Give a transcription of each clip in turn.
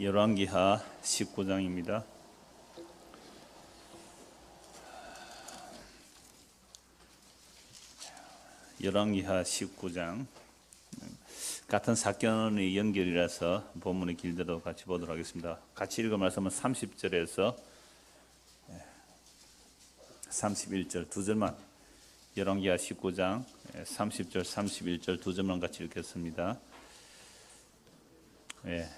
열왕기하 19장입니다. 열왕기하 19장 같은 사건의 연결이라서 본문이 길더라도 같이 보도록 하겠습니다. 같이 읽을 말씀은 30절에서 31절 두 절만, 열왕기하 19장 30절 31절 두 절만 같이 읽겠습니다.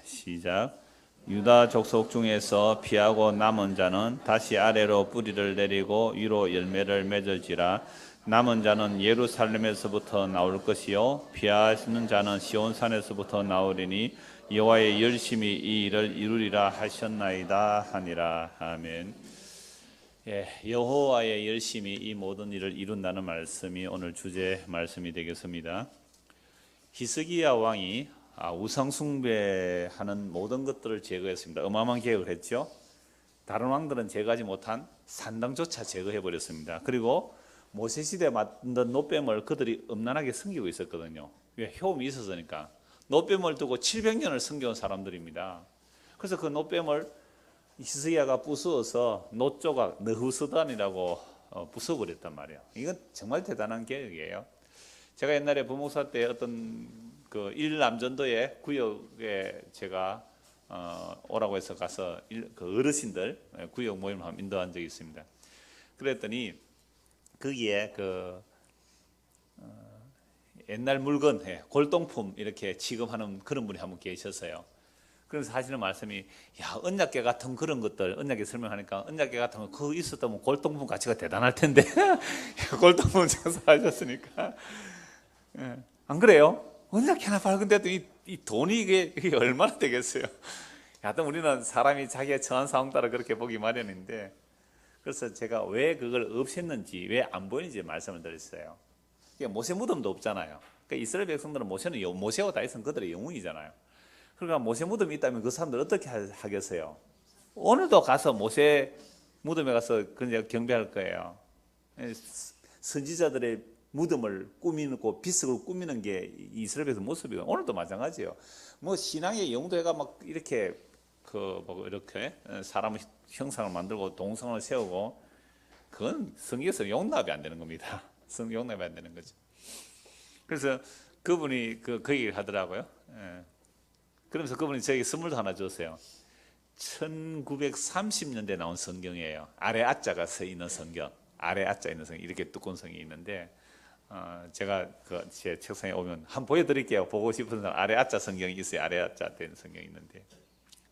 시작. 유다 족속 중에서 피하고 남은 자는 다시 아래로 뿌리를 내리고 위로 열매를 맺을지라. 남은 자는 예루살렘에서부터 나올 것이요 피하시는 자는 시온산에서부터 나오리니 여호와의 열심히 이 일을 이루리라 하셨나이다 하니라. 아멘. 여호와의 열심히 이 모든 일을 이룬다는 말씀이 오늘 주제 말씀이 되겠습니다. 히스기야 왕이 우상 숭배하는 모든 것들을 제거했습니다. 어마어마한 계획을 했죠. 다른 왕들은 제거하지 못한 산당조차 제거해 버렸습니다. 그리고 모세 시대에 만든 놋뱀을 그들이 음란하게 섬기고 있었거든요. 왜? 효험이 있었으니까. 놋뱀을 두고 700년을 섬겨온 사람들입니다. 그래서 그 놋뱀을 히스기야가 부수어서 놋조각 느후스단이라고 부숴버렸단 말이에요. 이건 정말 대단한 계획이에요. 제가 옛날에 부목사 때 어떤 그 일남전도의 구역에 제가 오라고 해서 가서 그 어르신들 구역 모임을 한번 인도한 적이 있습니다. 그랬더니 거기에 옛날 물건, 골동품 이렇게 취급하는 그런 분이 한 분 계셨어요. 그래서 하시는 말씀이, 언약궤 같은 그런 것들, 언약궤 설명하니까 언약궤 같은 거 그거 있었다면 골동품 가치가 대단할 텐데 골동품 장사하셨으니까 안 그래요? 언약궤 하나 밝은데도 이 돈이 이게 얼마나 되겠어요? 하여튼 우리는 사람이 자기의 처한 상황 따라 그렇게 보기 마련인데, 그래서 제가 왜 그걸 없앴는지, 왜 안 보이는지 말씀을 드렸어요. 모세 무덤도 없잖아요. 그러니까 이스라엘 백성들은 모세와 다윗은 그들의 영웅이잖아요. 그러니까 모세 무덤이 있다면 그 사람들 어떻게 하겠어요? 오늘도 가서 모세 무덤에 가서 그냥 경배할 거예요. 선지자들의 무덤을 꾸미고 비석을 꾸미는 게 이스라엘 백성 모습이고, 오늘도 마찬가지예요. 뭐 신앙의 영도회가 막 이렇게 이렇게 사람 형상을 만들고 동성을 세우고, 그건 성경에서 용납이 안 되는 겁니다. 용납이 안 되는 거죠. 그래서 그분이 그 얘기를 하더라고요. 그러면서 그분이 저에게 선물도 하나 줬어요. 1930년대에 나온 성경이에요. 아래 아자가 서 있는 성경, 아래 아자 있는 성경, 이렇게 두꺼운 성경이 있는데, 제가 제 책상에 오면 한번 보여드릴게요. 보고 싶은 사람, 아래 아자 성경이 있어요. 아래 아자 된 성경이 있는데,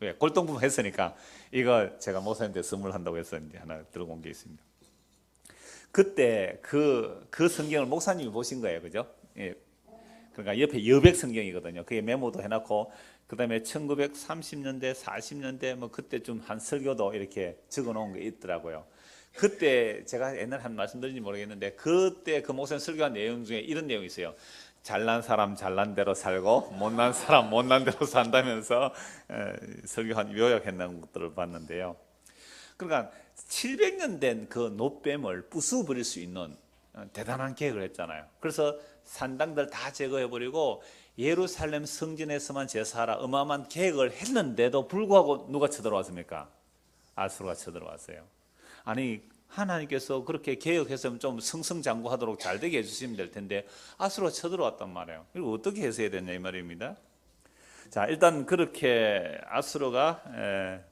왜? 골동품 했으니까 이거 제가 목사님한테 선물한다고 해서 이제 하나 들고 온 게 있습니다. 그때 그 성경을 목사님이 보신 거예요, 그죠? 그러니까 옆에 여백 성경이거든요. 그게 메모도 해놨고, 그 다음에 1930년대, 40년대 뭐 그때쯤 한 설교도 이렇게 적어놓은 게 있더라고요. 그때 제가 옛날에 한 말씀 드린지 모르겠는데, 그때 그 목사님 설교한 내용 중에 이런 내용이 있어요. 잘난 사람 잘난 대로 살고 못난 사람 못난 대로 산다면서 설교한 요약했는 것들을 봤는데요. 그러니까 700년 된 그 놋뱀을 부숴버릴 수 있는 대단한 계획을 했잖아요. 그래서 산당들 다 제거해버리고 예루살렘 성전에서만 제사하라 어마어마한 계획을 했는데도 불구하고 누가 쳐들어왔습니까? 아수르가 쳐들어왔어요. 아니, 하나님께서 그렇게 계획했으면 좀 승승장구하도록 잘 되게 해주시면 될 텐데 아수르가 쳐들어왔단 말이에요. 이거 어떻게 해석해야 되냐 이 말입니다. 자, 일단 그렇게 아수르가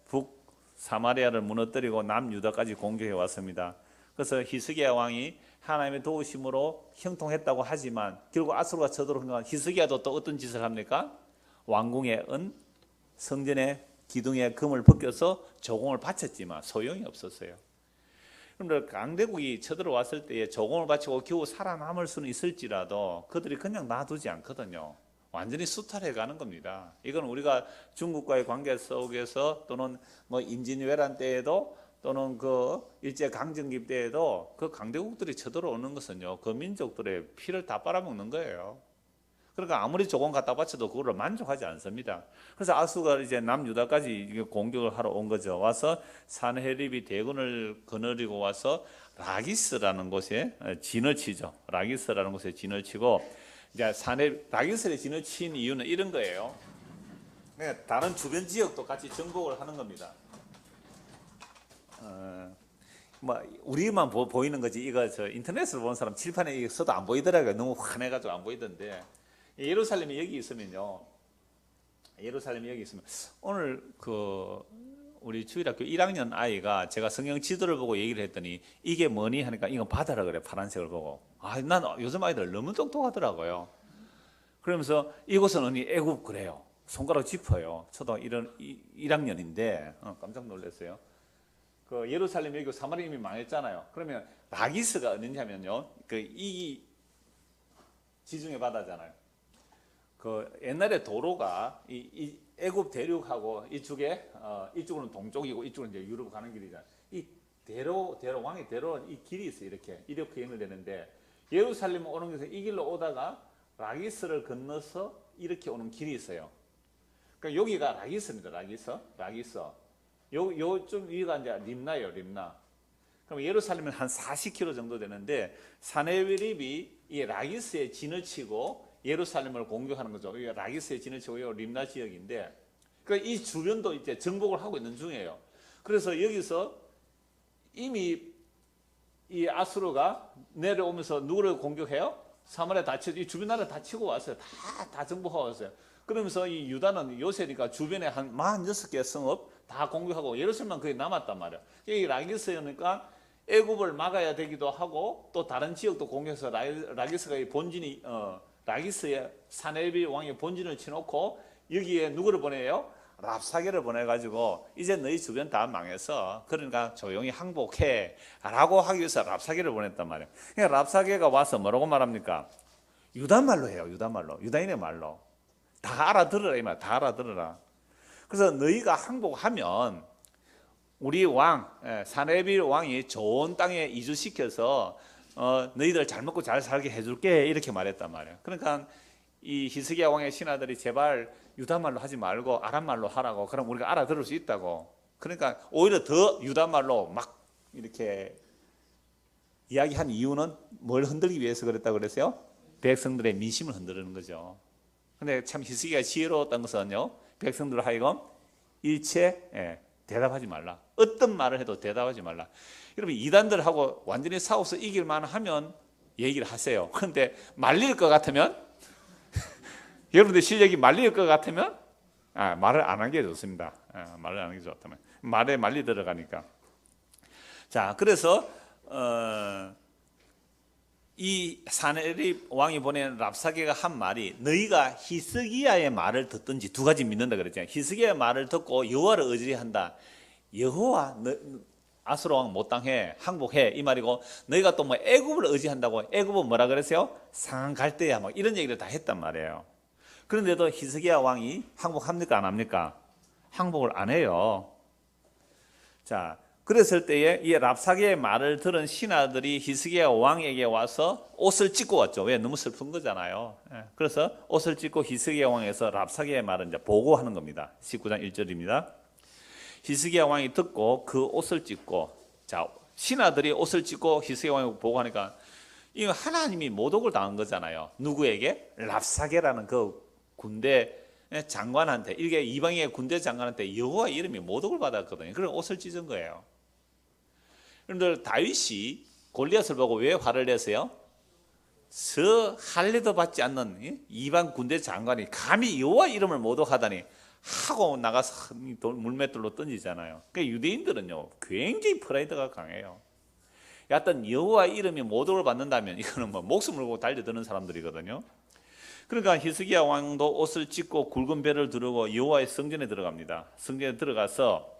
북 사마리아를 무너뜨리고 남유다까지 공격해 왔습니다. 그래서 히스기야 왕이 하나님의 도우심으로 형통했다고 하지만 결국 아수르가 쳐들어온 건, 히스기야도 또 어떤 짓을 합니까? 왕궁의 은, 성전의 기둥에 금을 벗겨서 조공을 바쳤지만 소용이 없었어요. 그런데 강대국이 쳐들어왔을 때에 조공을 바치고 겨우 살아남을 수는 있을지라도 그들이 그냥 놔두지 않거든요. 완전히 수탈해 가는 겁니다. 이건 우리가 중국과의 관계 속에서 또는 뭐 임진왜란 때에도 또는 그 일제 강점기 때에도 그 강대국들이 쳐들어오는 것은요, 그 민족들의 피를 다 빨아먹는 거예요. 그러니까 아무리 조공 갖다 바쳐도 그거를 만족하지 않습니다. 그래서 아수가 이제 남유다까지 공격을 하러 온 거죠. 와서 산헤립이 대군을 거느리고 와서 라기스라는 곳에 진을 치죠. 라기스라는 곳에 진을 치고, 이제 라기스에 진을 친 이유는 이런 거예요. 네, 다른 주변 지역도 같이 정복을 하는 겁니다. 뭐 우리만 보이는 거지 이거 저 인터넷으로 보는 사람 칠판에 이게 써도 안 보이더라고요. 너무 환해가지고 안 보이던데 예루살렘이 여기 있으면요. 예루살렘이 여기 있으면 오늘 그 우리 주일학교 1학년 아이가 제가 성경 지도를 보고 얘기를 했더니 이게 뭐니 하니까 이건 바다라 그래. 파란색을 보고 난 요즘 아이들 너무 똑똑하더라고요. 그러면서 이곳은 어디 애굽 그래요. 손가락 짚어요. 저도 이런 1학년인데 깜짝 놀랐어요. 그 예루살렘 여기 사마리아 이미 망했잖아요. 그러면 라기스가 어디냐면요. 그 이 지중해 바다잖아요. 그 옛날에 도로가 이 애굽 대륙하고 이쪽에 이쪽은 동쪽이고 이쪽은 이제 유럽 가는 길이잖아요. 이 대로 왕의 대로 이 길이 있어요. 이렇게 연결되는데 예루살렘 오는 곳에서 이 길로 오다가 라기스를 건너서 이렇게 오는 길이 있어요. 그러니까 여기가 라기스입니다. 라기스. 요좀 위가 이제 림나예요. 림나. 그럼 예루살렘은 한 40km 정도 되는데 사네립이 이 라기스에 진을 치고 예루살렘을 공격하는 거죠. 여기가 라기스에 진을 치고 요 림나 지역인데 그러니까 이 주변도 이제 정복을 하고 있는 중이에요. 그래서 여기서 이미 이 아수르가 내려오면서 누구를 공격해요? 사마리아 다 치고 이 주변 나라 다 치고 왔어요. 다 정복하고 왔어요. 그러면서 이 유다는 요새니까 주변에 한 46개 성읍 다 공격하고 예루살렘만 거의 남았단 말이에요. 여기 라기스니까 애굽을 막아야 되기도 하고 또 다른 지역도 공격해서 라기스가 본진이 라기스의 사네비 왕의 본진을 치놓고 여기에 누구를 보내요? 랍사게를 보내가지고 이제 너희 주변 다 망해서 그러니까 조용히 항복해 라고 하기 위해서 랍사게를 보냈단 말이에요. 그러니까 랍사게가 와서 뭐라고 말합니까? 유다말로 해요. 유다인의 말로 다 알아들으라 이 말. 다 알아들으라. 그래서 너희가 항복하면 우리 왕 사네비 왕이 좋은 땅에 이주시켜서 너희들 잘 먹고 잘 살게 해줄게 이렇게 말했단 말이에요. 그러니까 이 히스기야 왕의 신하들이 제발 유다말로 하지 말고 아람말로 하라고. 그럼 우리가 알아들을 수 있다고. 그러니까 오히려 더 유다말로 막 이렇게 이야기한 이유는 뭘 흔들기 위해서 그랬다고 그랬어요? 백성들의 민심을 흔드는 거죠. 근데 참 히스기야가 지혜로웠던 것은요, 백성들 하여금 일체 대답하지 말라. 어떤 말을 해도 대답하지 말라. 여러분 이단들하고 완전히 싸워서 이길만 하면 얘기를 하세요. 그런데 말릴 것 같으면 여러분들 실력이 말릴 것 같으면 말을 안 하는 게 좋습니다. 말을 안 하는 게 좋다면 말에 말리 들어가니까. 자, 그래서 이 사네립 왕이 보낸 랍사게가 한 말이 너희가 히스기야의 말을 듣든지 두 가지 믿는다 그랬잖아요. 히스기야의 말을 듣고 여호와를 의지한다. 여호와 아수르 왕 못 당해 항복해 이 말이고 너희가 또 뭐 애굽을 의지한다고 애굽은 뭐라 그랬어요? 상한 갈대야 막 이런 얘기를 다 했단 말이에요. 그런데도 히스기야 왕이 항복합니까 안 합니까? 항복을 안 해요. 자, 그랬을 때에 이 랍사게의 말을 들은 신하들이 히스기야 왕에게 와서 옷을 찢고 왔죠. 왜? 너무 슬픈 거잖아요. 그래서 옷을 찢고 히스기야 왕에서 랍사게의 말을 이제 보고하는 겁니다. 19장 1절입니다. 히스기야 왕이 듣고 그 옷을 찢고, 자, 신하들이 옷을 찢고 히스기야 왕이 보고하니까 이거 하나님이 모독을 당한 거잖아요. 누구에게? 랍사게라는 그 군대 장관한테, 이게 이방의 군대 장관한테 여호와 이름이 모독을 받았거든요. 그런 옷을 찢은 거예요. 그런데 다윗이 골리앗을 보고 왜 화를 내세요? 할례도 받지 않는 이방 군대 장관이 감히 여호와 이름을 모독하다니 하고 나가서 물맷돌로 던지잖아요. 그러니까 유대인들은요 굉장히 프라이드가 강해요. 여하튼 여호와 이름이 모독을 받는다면 이거는 뭐 목숨을 걸고 달려드는 사람들이거든요. 그러니까 히스기야 왕도 옷을 찢고 굵은 배를 두르고 여호와의 성전에 들어갑니다. 성전에 들어가서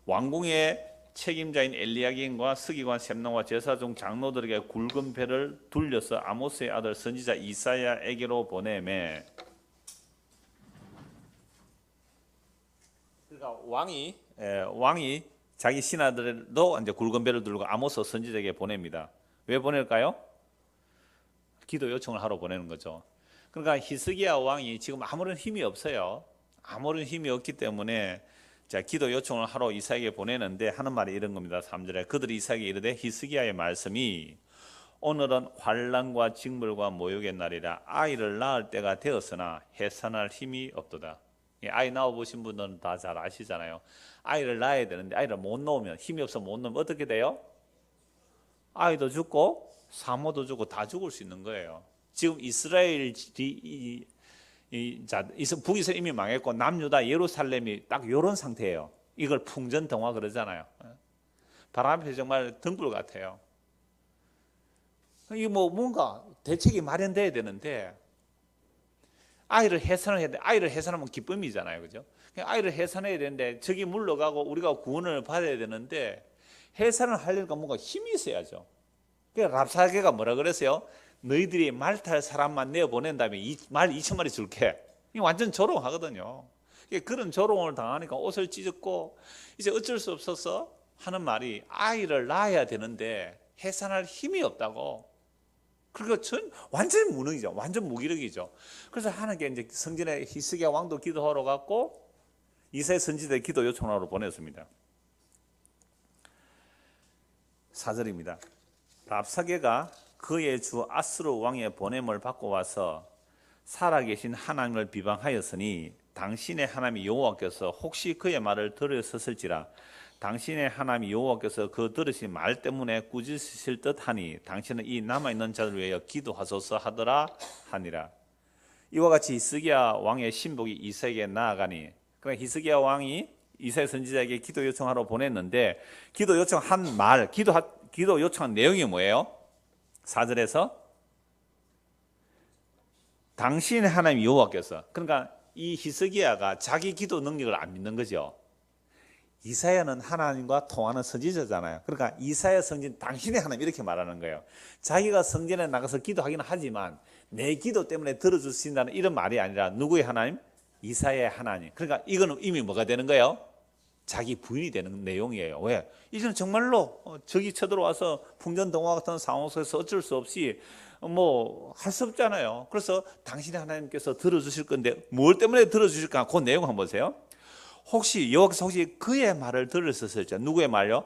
왕궁의 책임자인 엘리야긴과 서기관 셈나와 제사장 장로들에게 굵은 배를 둘려서 아모스의 아들 선지자 이사야에게로 보내매. 그러니까 왕이 자기 신하들도 이제 굵은 배를 들고 아모스 선지자에게 보냅니다. 왜 보낼까요? 기도 요청을 하러 보내는 거죠. 그러니까 히스기야 왕이 지금 아무런 힘이 없어요. 아무런 힘이 없기 때문에 자, 기도 요청을 하러 이사야에게 보내는데 하는 말이 이런 겁니다. 3절에 그들이 이사야에게 이르되 히스기야의 말씀이 오늘은 환난과 징벌과 모욕의 날이라 아이를 낳을 때가 되었으나 해산할 힘이 없도다. 아이 낳아보신 분들은 다 잘 아시잖아요. 아이를 낳아야 되는데 아이를 못 낳으면, 힘이 없어 못 낳으면 어떻게 돼요? 아이도 죽고 사모도 죽고 다 죽을 수 있는 거예요. 지금 이스라엘이 북이스라엘 이미 망했고 남유다 예루살렘이 딱 이런 상태예요. 이걸 풍전등화 그러잖아요. 바람 앞에 정말 등불 같아요. 이게 뭐 뭔가 대책이 마련돼야 되는데, 아이를 해산을 해야 돼. 아이를 해산하면 기쁨이잖아요, 그죠? 아이를 해산해야 되는데 저기 물러가고 우리가 구원을 받아야 되는데 해산을 하려니까 뭔가 힘이 있어야죠. 그래서 랍사게가 뭐라 그랬어요? 너희들이 말 탈 사람만 내어 보낸 다음에 말 2,000마리 줄게. 이 완전 조롱하거든요. 그런 조롱을 당하니까 옷을 찢었고 이제 어쩔 수 없어서 하는 말이 아이를 낳아야 되는데 해산할 힘이 없다고. 그리고 완전 무능이죠. 완전 무기력이죠. 그래서 하나님께 이제 성전에 히스기야 왕도 기도하러 갔고 이사야 선지자 기도 요청하러 보냈습니다. 4절입니다. 랍사게가 그의 주 아스루 왕의 보냄을 받고 와서 살아계신 하나님을 비방하였으니 당신의 하나님 여호와께서 혹시 그의 말을 들으셨을지라. 당신의 하나님 여호와께서 그 들으신 말 때문에 꾸짖으실 듯하니 당신은 이 남아있는 자를 위하여 기도하소서 하더라 하니라. 이와 같이 히스기야 왕의 신복이 이사에게 나아가니, 그러니까 히스기야 왕이 이사야 선지자에게 기도 요청하러 보냈는데 기도 요청한 말, 기도 요청한 내용이 뭐예요? 4절에서 당신의 하나님 여호와께서, 그러니까 이 히스기야가 자기 기도 능력을 안 믿는 거죠. 이사야는 하나님과 통하는 선지자잖아요. 그러니까 이사야 성전 당신의 하나님 이렇게 말하는 거예요. 자기가 성전에 나가서 기도하기는 하지만 내 기도 때문에 들어주신다는 이런 말이 아니라 누구의 하나님? 이사야의 하나님. 그러니까 이거는 이미 뭐가 되는 거예요? 자기 부인이 되는 내용이에요. 왜? 이제는 정말로 적이 쳐들어와서 풍전등화 같은 상황 속에서 어쩔 수 없이 뭐 할 수 없잖아요. 그래서 당신의 하나님께서 들어주실 건데 뭘 때문에 들어주실까? 그 내용 한번 보세요. 혹시 여기서 그의 말을 들으셨을지. 누구의 말요?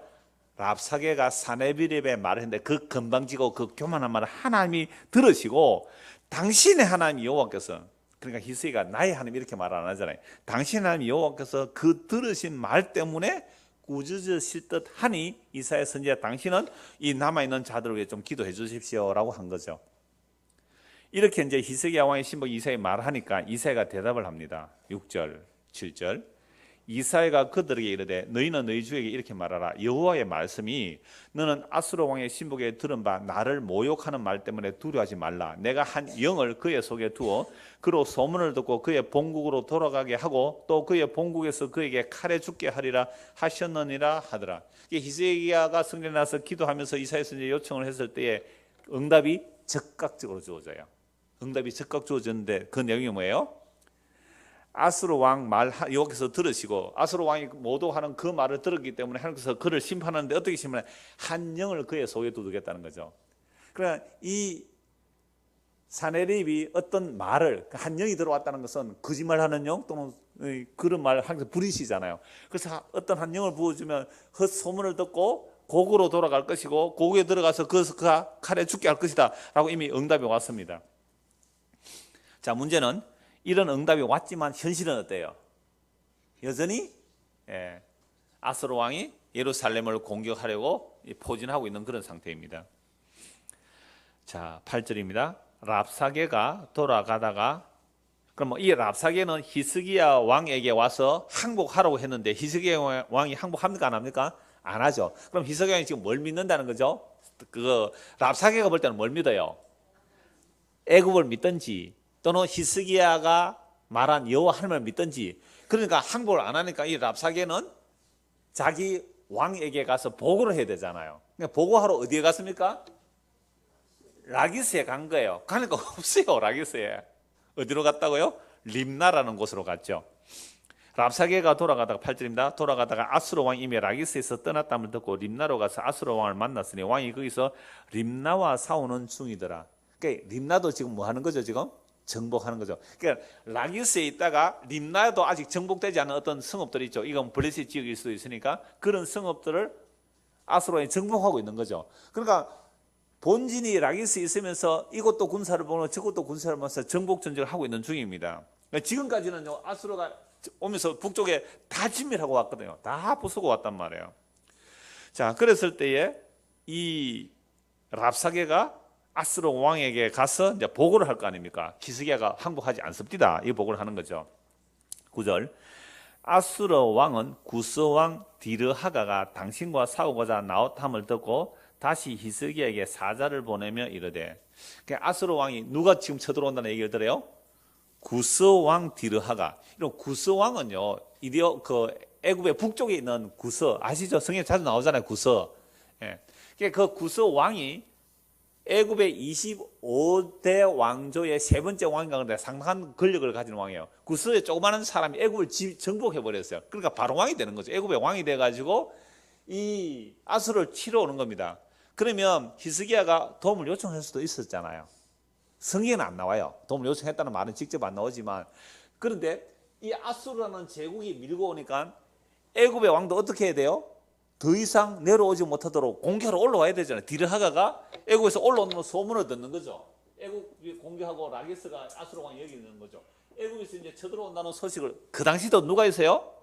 랍사게가 사네비립의 말을 했는데 그 건방지고 그 교만한 말을 하나님이 들으시고 당신의 하나님 여호와께서, 그러니까 히스기야가 나의 하나님 이렇게 말 안 하잖아요. 당신의 하나님 여호와께서 그 들으신 말 때문에 꾸짖으실 듯 하니 이사야 선지자 당신은 이 남아있는 자들을 위해 좀 기도해 주십시오라고 한 거죠. 이렇게 이제 히스기야 왕의 신복 이사야 말하니까 이사야가 대답을 합니다. 6절 7절 이사야가 그들에게 이르되 너희는 너희 주에게 이렇게 말하라. 여호와의 말씀이 너는 아수르 왕의 신복에 들은 바 나를 모욕하는 말 때문에 두려워하지 말라. 내가 한 영을 그의 속에 두어 그로 소문을 듣고 그의 본국으로 돌아가게 하고 또 그의 본국에서 그에게 칼에 죽게 하리라 하셨느니라 하더라. 히스기야가 성전에 나서 기도하면서 이사야 선지자 요청을 했을 때에 응답이 즉각적으로 주어져요. 응답이 즉각 주어졌는데 그 내용이 뭐예요? 아수르 왕 말 여기서 들으시고 아수르 왕이 모독하는 그 말을 들었기 때문에 하나님께서 그를 심판하는데 어떻게 심판해? 한 영을 그의 속에 두겠다는 거죠. 그러나 이 사네립이 어떤 말을, 한 영이 들어왔다는 것은 거짓말하는 영 또는 그런 말을 하면서 부리시잖아요. 그래서 어떤 한 영을 부어주면 헛소문을 듣고 고국으로 돌아갈 것이고 고국에 들어가서 그가 칼에 죽게 할 것이다 라고 이미 응답이 왔습니다. 자, 문제는 이런 응답이 왔지만 현실은 어때요? 여전히 아수르 왕이 예루살렘을 공격하려고 포진하고 있는 그런 상태입니다. 자, 8절입니다. 랍사게가 돌아가다가, 그럼 이 랍사게는 히스기야 왕에게 와서 항복하라고 했는데 히스기야 왕이 항복합니까 안 합니까? 안 하죠. 그럼 히스기야 왕이 지금 뭘 믿는다는 거죠? 그 랍사게가 볼 때는 뭘 믿어요? 애굽을 믿든지 또는 히스기야가 말한 여호와 하나님을 믿든지. 그러니까 항복을 안 하니까 이 랍사게는 자기 왕에게 가서 보고를 해야 되잖아요. 그러니까 보고하러 어디에 갔습니까? 라기스에 간 거예요. 가니까 없어요. 라기스에. 어디로 갔다고요? 림나라는 곳으로 갔죠. 랍사게가 돌아가다가 8절입니다. 돌아가다가 아수르 왕이 이미 라기스에서 떠났다는 듣고 림나로 가서 아수르 왕을 만났으니 왕이 거기서 림나와 싸우는 중이더라. 그러니까 림나도 지금 뭐 하는 거죠? 지금 정복하는 거죠. 그러니까 라기스에 있다가 림나도 아직 정복되지 않은 어떤 성읍들이 있죠. 이건 블레셋 지역일 수도 있으니까 그런 성읍들을 아수르 왕이 정복하고 있는 거죠. 그러니까 본진이 라기스에 있으면서 이것도 군사를 보고 저것도 군사를 보면서 정복 전쟁을 하고 있는 중입니다. 그러니까 지금까지는 아수르가 오면서 북쪽에 다 진멸하고 왔거든요. 다 부수고 왔단 말이에요. 자, 그랬을 때에 이 랍사게가 아수르 왕에게 가서 이제 보고를 할 거 아닙니까? 히스기야가 항복하지 않습니다. 이 보고를 하는 거죠. 9절. 아수르 왕은 구스 왕 디르하가가 당신과 싸우고자 나왔함을 듣고 다시 히스기야에게 사자를 보내며 이르되, 아수르 왕이 누가 지금 쳐들어온다는 얘기를 들어요? 구스 왕 디르하가. 이런 구스 왕은요, 이디오 그 애굽의 북쪽에 있는 구스 아시죠? 성경에 자주 나오잖아요. 구스. 예. 그 구스 왕이 애굽의 25대 왕조의 세 번째 왕인가 그런데 상당한 권력을 가진 왕이에요. 구스의 조그마한 사람이 애굽을 정복해 버렸어요. 그러니까 바로 왕이 되는 거죠. 애굽의 왕이 돼 가지고 이 아수르를 치러 오는 겁니다. 그러면 히스기야가 도움을 요청할 수도 있었잖아요. 성경에는 안 나와요. 도움을 요청했다는 말은 직접 안 나오지만, 그런데 이 아수르라는 제국이 밀고 오니까 애굽의 왕도 어떻게 해야 돼요? 더 이상 내려오지 못하도록 공격하러 올라와야 되잖아요. 디르하가가 애굽에서 올라오는 소문을 듣는 거죠. 애굽이 공격하고 라게스가 아수르 왕이 여기 있는 거죠. 애굽에서 이제 쳐들어온다는 소식을, 그 당시도 누가 있어요?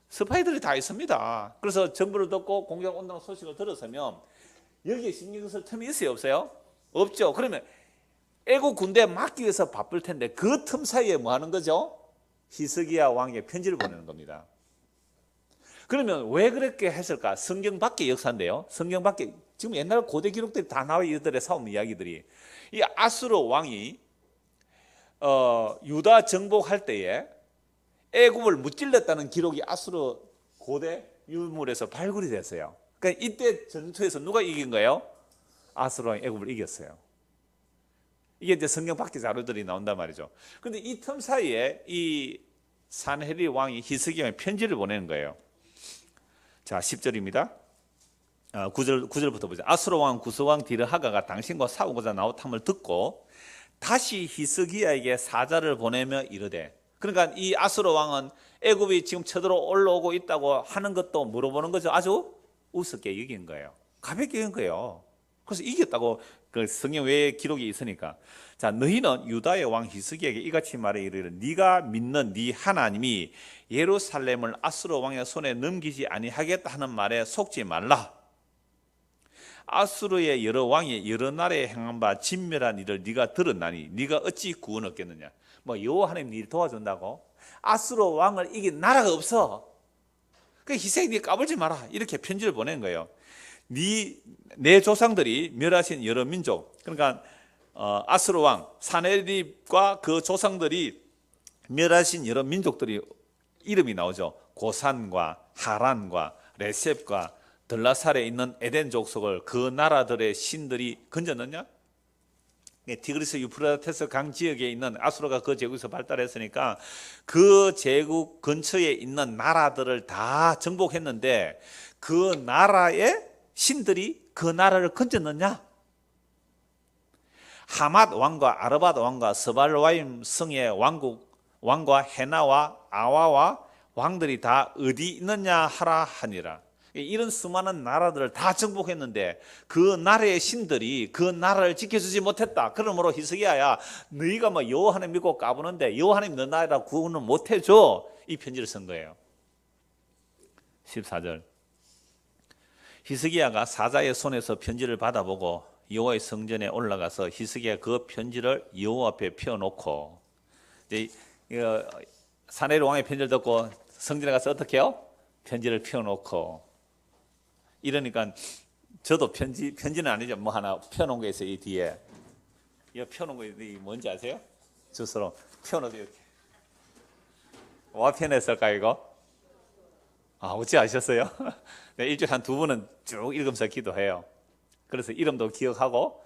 스파이들이 다 있습니다. 그래서 정보를 듣고 공격 온다는 소식을 들었으면 여기에 신경 쓸 틈이 있어요, 없어요? 없죠. 그러면 애국 군대에 막기 위해서 바쁠 텐데 그 틈 사이에 뭐 하는 거죠? 히스기야 왕에게 편지를 보내는 겁니다. 그러면 왜 그렇게 했을까? 성경 밖의 역사인데요. 성경 밖에 지금 옛날 고대 기록들이 다 나와, 이들의 싸움 이야기들이. 이 아수르 왕이 유다 정복할 때에 애굽을 무찔렀다는 기록이 아수르 고대 유물에서 발굴이 됐어요. 그러니까 이때 전투에서 누가 이긴 거예요? 아수르 왕이 애굽을 이겼어요. 이게 이제 성경 밖의 자료들이 나온단 말이죠. 그런데 이 틈 사이에 이 산헤리 왕이 히스기야에 편지를 보내는 거예요. 자, 10절입니다. 9절부터 보자. 아수르 왕 구스 왕 디르하가가 당신과 싸우고자 나왔함을 듣고 다시 히스기야에게 사자를 보내며 이르되, 그러니까 이 아수르 왕은 애굽이 지금 쳐들어 올라오고 있다고 하는 것도 물어보는 거죠. 아주 우습게 여긴 거예요. 가볍게 여긴 거예요. 그래서 이겼다고 그 성경 외에 기록이 있으니까. 자, 너희는 유다의 왕 히스기야에게 이같이 말해 이르기를, 네가 믿는 네 하나님이 예루살렘을 아수르 왕의 손에 넘기지 아니하겠다 하는 말에 속지 말라. 아수르의 여러 왕이 여러 나라에 행한 바 진멸한 일을 네가 들었나니 네가 어찌 구원 얻겠느냐. 뭐 여호와 하나님 네 도와준다고? 아수르 왕을 이긴 나라가 없어. 그 희생이 네 까불지 마라. 이렇게 편지를 보낸 거예요. 내 조상들이 멸하신 여러 민족, 그러니까 아수르 왕 사네립과 그 조상들이 멸하신 여러 민족들이 이름이 나오죠. 고산과 하란과 레셉과 들라살에 있는 에덴 족속을 그 나라들의 신들이 건졌느냐? 티그리스 유프라테스 강 지역에 있는 아수르가 그 제국에서 발달했으니까 그 제국 근처에 있는 나라들을 다 정복했는데 그 나라의 신들이 그 나라를 건졌느냐? 하맛 왕과 아르밧 왕과 스발와임 성의 왕과 헤나와 아와와 왕들이 다 어디 있느냐 하라 하니라. 이런 수많은 나라들을 다 정복했는데 그 나라의 신들이 그 나라를 지켜주지 못했다. 그러므로 히스기야야, 너희가 뭐 여호와 하나님 믿고 까부는데 여호와 하나님 너 나라 구원을 못해줘. 이 편지를 쓴 거예요. 14절. 히스기야가 사자의 손에서 편지를 받아보고 여호와의 성전에 올라가서 히스기야 그 편지를 여호와 앞에 펴놓고, 사네리 왕의 편지를 듣고 성전에 가서 어떻게 해요? 편지를 펴놓고. 이러니까 저도 편지는 아니죠. 뭐 하나 펴놓은 게 있어요. 이 뒤에. 이 펴놓은 거 뭔지 아세요? 주스로 펴놓고 이렇게. 와 펴냈을까 이거? 어찌 아셨어요? 네, 일주일에 한 2번은 쭉 읽으면서 기도해요. 그래서 이름도 기억하고.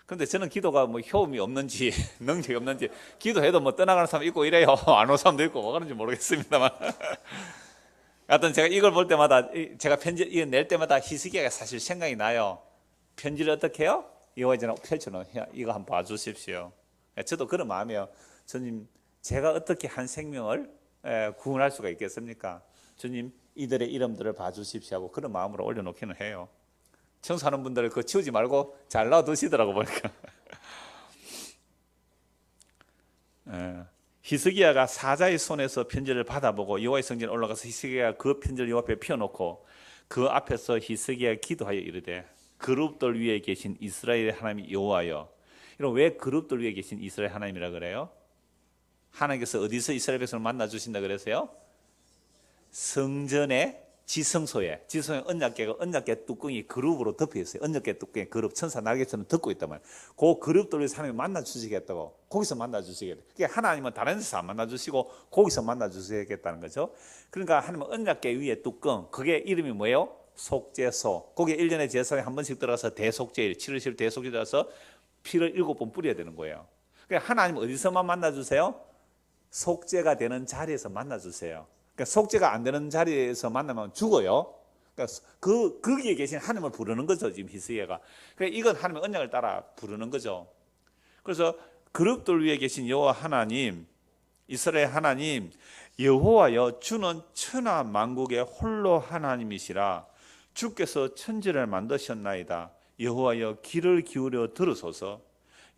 근데 저는 기도가 뭐 효험이 없는지 능력이 없는지, 기도해도 뭐 떠나가는 사람 있고 이래요. 안 오는 사람도 있고 뭐 그런지 모르겠습니다만. 하여튼 제가 이걸 볼 때마다, 제가 편지 이거 낼 때마다 히스기야가 사실 생각이 나요. 편지를 어떻게 해요? 여호와의 전에 펼쳐놓은, 이거 한번 봐주십시오. 저도 그런 마음이에요. 주님, 제가 어떻게 한 생명을 구원할 수가 있겠습니까? 주님, 이들의 이름들을 봐주십시오 하고 그런 마음으로 올려놓기는 해요. 청소하는 분들 그거 치우지 말고 잘 놔두시더라고 보니까. 히스기야가 사자의 손에서 편지를 받아보고 여호와의 성전에 올라가서 히스기야가 그 편지를 여호와 앞에 펴놓고 그 앞에서 히스기야가 기도하여 이르되 그룹들 위에 계신 이스라엘의 하나님 여호와여. 이런 왜 그룹들 위에 계신 이스라엘 하나님이라 그래요? 하나님께서 어디서 이스라엘 백성을 만나 주신다 그랬어요? 성전의 지성소에 언약궤 뚜껑이 그룹으로 덮여 있어요. 언약궤 뚜껑에 그룹 천사 날개처럼 덮고 있단 말이에요. 그 그룹들을 하나님이 만나 주시겠다고, 거기서 만나 주시겠다. 그러니까 하나님은 다른 데서 안 만나 주시고 거기서 만나 주시겠다는 거죠. 그러니까 하나님은 언약궤 위에 뚜껑, 그게 이름이 뭐예요? 속죄소. 거기에 1년에 제사에 한 번씩 들어가서 대속죄일, 7월 대속죄 들어가서 피를 7번 뿌려야 되는 거예요. 그러니까 하나님은 어디서만 만나 주세요? 속죄가 되는 자리에서 만나 주세요. 그러니까 속죄가 안 되는 자리에서 만나면 죽어요. 그러니까 거기에 계신 하나님을 부르는 거죠, 지금 히스기야가. 그러니까 이건 하나님의 언약을 따라 부르는 거죠. 그래서 그룹들 위에 계신 여호와 하나님, 이스라엘 하나님, 여호와여, 주는 천하 만국의 홀로 하나님이시라. 주께서 천지를 만드셨나이다. 여호와여, 귀를 기울여 들으소서.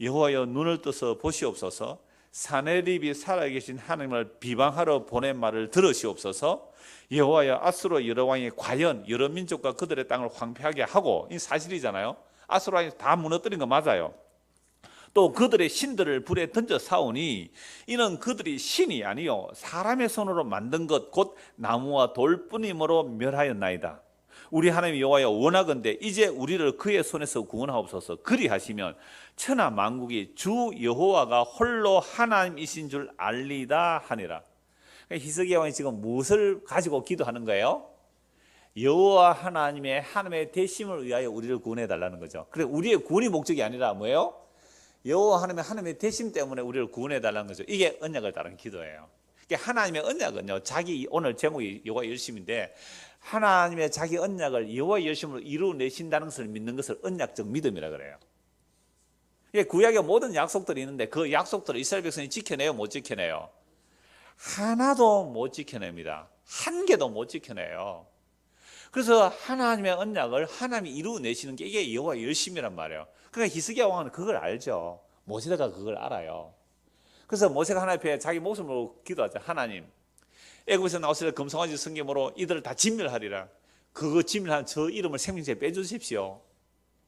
여호와여, 눈을 떠서 보시옵소서. 사네립이 살아계신 하나님을 비방하러 보낸 말을 들으시옵소서. 여호와여, 아수르 여러 왕이 과연 여러 민족과 그들의 땅을 황폐하게 하고, 이 사실이잖아요. 아수르 왕이 다 무너뜨린 거 맞아요. 또 그들의 신들을 불에 던져 사오니 이는 그들이 신이 아니요 사람의 손으로 만든 것 곧 나무와 돌뿐이므로 멸하였나이다. 우리 하나님 여호와여, 원하건대 이제 우리를 그의 손에서 구원하옵소서. 그리하시면 천하 만국이 주 여호와가 홀로 하나님이신 줄 알리다 하니라. 히스기야 왕이 지금 무엇을 가지고 기도하는 거예요? 여호와 하나님의 대심을 위하여 우리를 구원해 달라는 거죠. 그래, 우리의 구원이 목적이 아니라 뭐예요? 여호와 하나님의 대심 때문에 우리를 구원해 달라는 거죠. 이게 언약을 따른 기도예요. 하나님의 언약은요, 자기 오늘 제목이 여호와 열심인데, 하나님의 자기 언약을 여호와의 열심으로 이루어내신다는 것을 믿는 것을 언약적 믿음이라 그래요. 구약의 모든 약속들이 있는데 그 약속들을 이스라엘 백성이 지켜내요, 못 지켜내요? 하나도 못 지켜냅니다. 한 개도 못 지켜내요. 그래서 하나님의 언약을 하나님이 이루어내시는 게 이게 여호와의 열심이란 말이에요. 그러니까 히스기야 왕은 그걸 알죠. 모세가 그걸 알아요. 그래서 모세가 하나님 앞에 자기 목숨으로 기도하죠. 하나님, 애굽에서 나왔을 때 금송아지 성gem으로 이들을 다 진멸하리라. 그거 진멸한 저 이름을 생명체에 빼주십시오.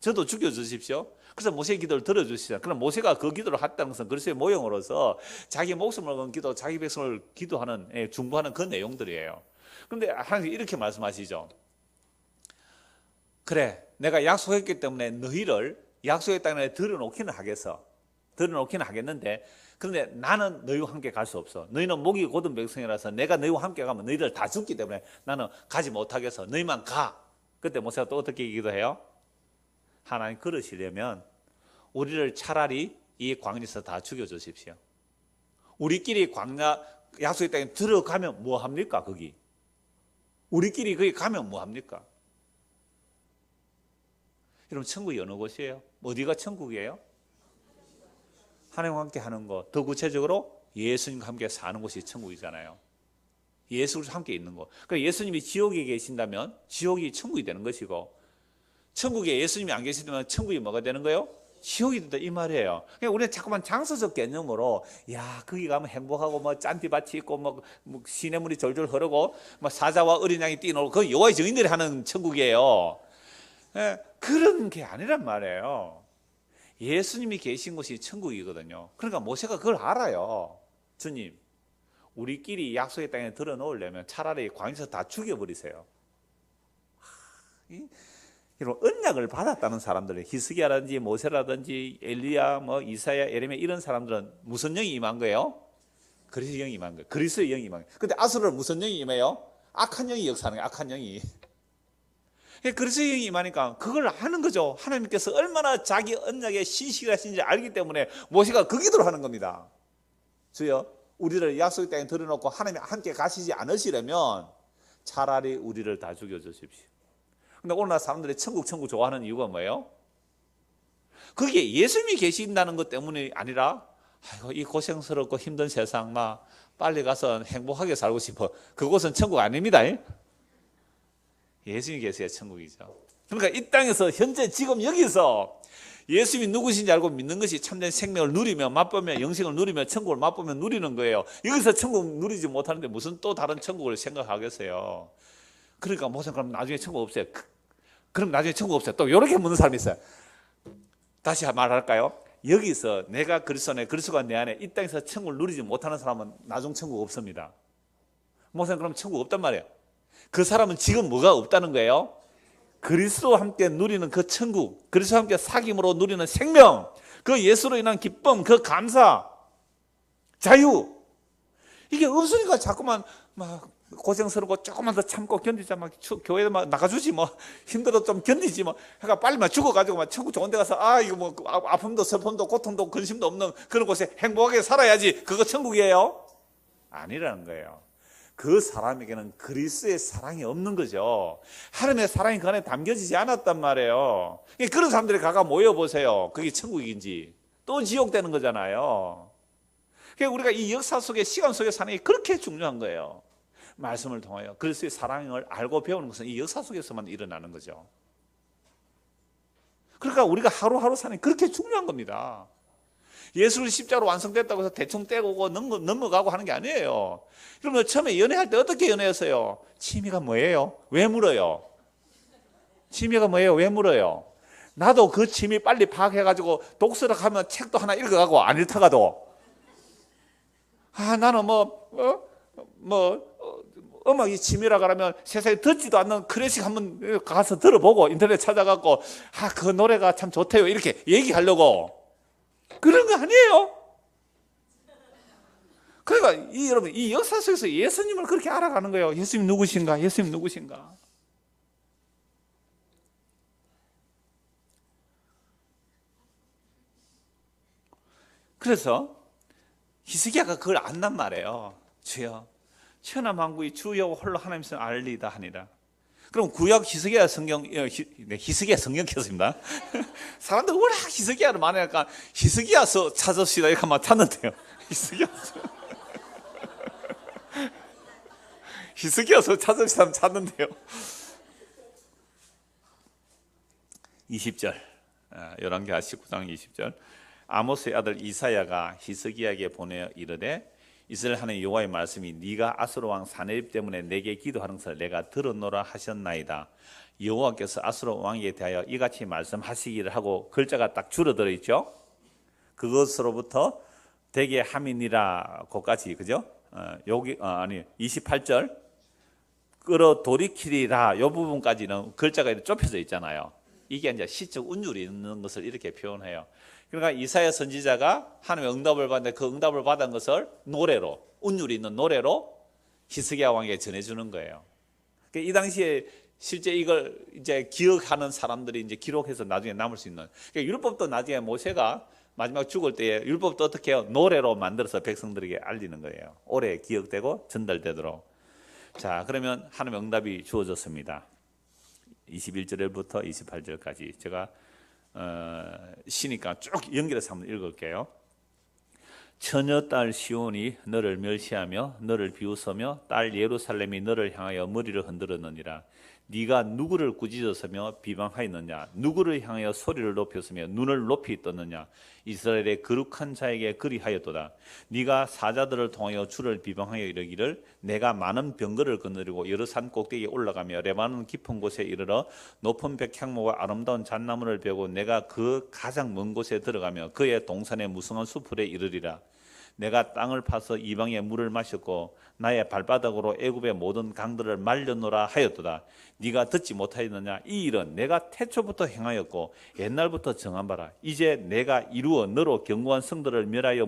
저도 죽여주십시오. 그래서 모세의 기도를 들어주시죠. 그럼 모세가 그 기도를 했다는 것은 그리스도의 모형으로서 자기 목숨을 건 기도, 자기 백성을 기도하는, 중보하는 그 내용들이에요. 그런데 하나님 이렇게 말씀하시죠. 그래, 내가 약속했기 때문에 너희를 약속의 땅에 들여놓기는 하겠는데, 그런데 나는 너희와 함께 갈 수 없어. 너희는 목이 곧은 백성이라서 내가 너희와 함께 가면 너희들 다 죽기 때문에 나는 가지 못하겠어. 너희만 가. 그때 모세가 또 어떻게 기도해요? 하나님, 그러시려면 우리를 차라리 이 광야에서 다 죽여주십시오. 우리끼리 광야 약속의 땅에 들어가면 뭐합니까? 거기 우리끼리 거기 가면 뭐합니까? 여러분, 천국이 어느 곳이에요? 어디가 천국이에요? 하나님과 함께 하는 것, 더 구체적으로 예수님과 함께 사는 곳이 천국이잖아요. 예수와 함께 있는 것. 그러니까 예수님이 지옥에 계신다면 지옥이 천국이 되는 것이고, 천국에 예수님이 안 계시다면 천국이 뭐가 되는 거예요? 지옥이 된다, 이 말이에요. 그러니까 우리는 자꾸만 장소적 개념으로, 야, 거기 가면 행복하고 뭐 짠티밭이 있고 뭐 시냇물이 졸졸 흐르고 뭐 사자와 어린 양이 뛰놀고, 그 여호와의 증인들이 하는 천국이에요. 그런 게 아니란 말이에요. 예수님이 계신 곳이 천국이거든요. 그러니까 모세가 그걸 알아요. 주님, 우리끼리 약속의 땅에 들어놓으려면 차라리 광야에서 다 죽여버리세요. 여러분, 언약을 받았다는 사람들, 히스기야라든지 모세라든지 엘리야, 뭐 이사야, 예레미야, 이런 사람들은 무슨 영이 임한 거예요? 그리스도의 영이 임한 거예요. 그리스도의 영이 임한 거예요. 근데 아수르는 무슨 영이 임해요? 악한 영이 역사하는 거예요. 악한 영이. 그리스도의 영이 임하니까 그걸 하는 거죠. 하나님께서 얼마나 자기 언약에 신실하신지 알기 때문에 모세가 그 기도를 하는 겁니다. 주여, 우리를 약속의 땅에 들여놓고 하나님이 함께 가시지 않으시려면 차라리 우리를 다 죽여주십시오. 근데 오늘날 사람들이 천국 좋아하는 이유가 뭐예요? 그게 예수님이 계신다는 것 때문이 아니라, 아이고, 이 고생스럽고 힘든 세상 막 빨리 가서 행복하게 살고 싶어. 그곳은 천국 아닙니다. 예수님이 계셔야 천국이죠. 그러니까 이 땅에서 현재 지금 여기서 예수님이 누구신지 알고 믿는 것이 참된 생명을 누리며 맛보며 영생을 누리며 천국을 맛보며 누리는 거예요. 여기서 천국 누리지 못하는데 무슨 또 다른 천국을 생각하겠어요. 그러니까 목사님 그럼 나중에 천국 없어요. 그럼 나중에 천국 없어요. 또 이렇게 묻는 사람이 있어요. 다시 말할까요? 여기서 내가 그리스도 안에 그리스도가 내 안에 이 땅에서 천국을 누리지 못하는 사람은 나중 천국 없습니다. 목사님 그럼 천국 없단 말이에요. 그 사람은 지금 뭐가 없다는 거예요? 그리스도와 함께 누리는 그 천국, 그리스도와 함께 사귐으로 누리는 생명, 그 예수로 인한 기쁨, 그 감사, 자유, 이게 없으니까 자꾸만 막 고생스럽고 조금만 더 참고 견디자, 막 교회에 막 나가주지 뭐, 힘들어 좀 견디지 뭐, 그러니까 빨리 막 죽어가지고 막 천국 좋은 데 가서 이거 뭐 아픔도 슬픔도 고통도 근심도 없는 그런 곳에 행복하게 살아야지. 그거 천국이에요? 아니라는 거예요. 그 사람에게는 그리스도의 사랑이 없는 거죠. 하나님의 사랑이 그 안에 담겨지지 않았단 말이에요. 그런 사람들이 가가 모여보세요. 그게 천국인지 또 지옥 되는 거잖아요. 그러니까 우리가 이 역사 속에, 시간 속에 사는 게 그렇게 중요한 거예요. 말씀을 통하여 그리스도의 사랑을 알고 배우는 것은 이 역사 속에서만 일어나는 거죠. 그러니까 우리가 하루하루 사는 게 그렇게 중요한 겁니다. 예수를 십자로 완성됐다고 해서 대충 떼고 넘어가고 하는 게 아니에요. 그러면 처음에 연애할 때 어떻게 연애했어요? 취미가 뭐예요? 왜 물어요? 취미가 뭐예요? 왜 물어요? 나도 그 취미 빨리 파악해가지고 독서를 하면 책도 하나 읽어가고 안 읽다가도 나는 음악이 취미라 그러면 세상에 듣지도 않는 클래식 한번 가서 들어보고 인터넷 찾아갖고 그 노래가 참 좋대요 이렇게 얘기하려고 그런 거 아니에요. 그러니까 여러분 이 역사 속에서 예수님을 그렇게 알아가는 거예요. 예수님 누구신가? 예수님 누구신가? 그래서 히스기야가 그걸 안단 말이에요. 주여 천하 만국이 주여 홀로 하나님께서 알리다 하니라. 그럼 구약 히스기야 성경, 히스기야 성경 켰습니다. 사람들 워낙 히스기야를 많이 하니까 히스기야서 찾읍시다 이렇게 하면 찾는데요. 히스기야서 찾읍시다 하면 찾는데요. 20절, 열왕기하 19장 20절. 아모스의 아들 이사야가 히스기야에게 보내어 이르되 이스라엘 하나님 여호와의 말씀이 네가 아수르 왕 사네립 때문에 내게 기도하는 것을 내가 들었노라 하셨나이다. 여호와께서 아수르 왕에게 대하여 이같이 말씀하시기를 하고 글자가 딱 줄어들어 있죠. 그것으로부터 대개 함이니라 고까지 그죠? 여기 28절 끌어 돌이키리라 이 부분까지는 글자가 이렇게 좁혀져 있잖아요. 이게 이제 시적 운율이 있는 것을 이렇게 표현해요. 그러니까 이사야 선지자가 하나님의 응답을 받는데 그 응답을 받은 것을 노래로, 운율이 있는 노래로 히스기야 왕에게 전해주는 거예요. 그러니까 이 당시에 실제 이걸 이제 기억하는 사람들이 이제 기록해서 나중에 남을 수 있는. 그러니까 율법도 나중에 모세가 마지막 죽을 때에 율법도 어떻게 해요? 노래로 만들어서 백성들에게 알리는 거예요. 오래 기억되고 전달되도록. 자, 그러면 하나님의 응답이 주어졌습니다. 21절부터 28절까지 제가 시니까 쭉 연결해서 한번 읽을게요. 처녀딸 시온이 너를 멸시하며 너를 비웃으며 딸 예루살렘이 너를 향하여 머리를 흔들었느니라. 네가 누구를 꾸짖었으며 비방하였느냐? 누구를 향하여 소리를 높였으며 눈을 높이 떴느냐? 이스라엘의 거룩한 자에게 그리하였도다. 네가 사자들을 통하여 주를 비방하여 이르기를 내가 많은 병거를 거느리고 여러 산 꼭대기에 올라가며 레바논 깊은 곳에 이르러 높은 백향목과 아름다운 잣나무를 베고 내가 그 가장 먼 곳에 들어가며 그의 동산의 무성한 수풀에 이르리라. 내가 땅을 파서 이방의 물을 마셨고 나의 발바닥으로 애굽의 모든 강들을 말렸노라 하였도다. 네가 듣지 못하였느냐? 이 일은 내가 태초부터 행하였고 옛날부터 정한 바라. 이제 내가 이루어 너로 견고한 성들을 멸하여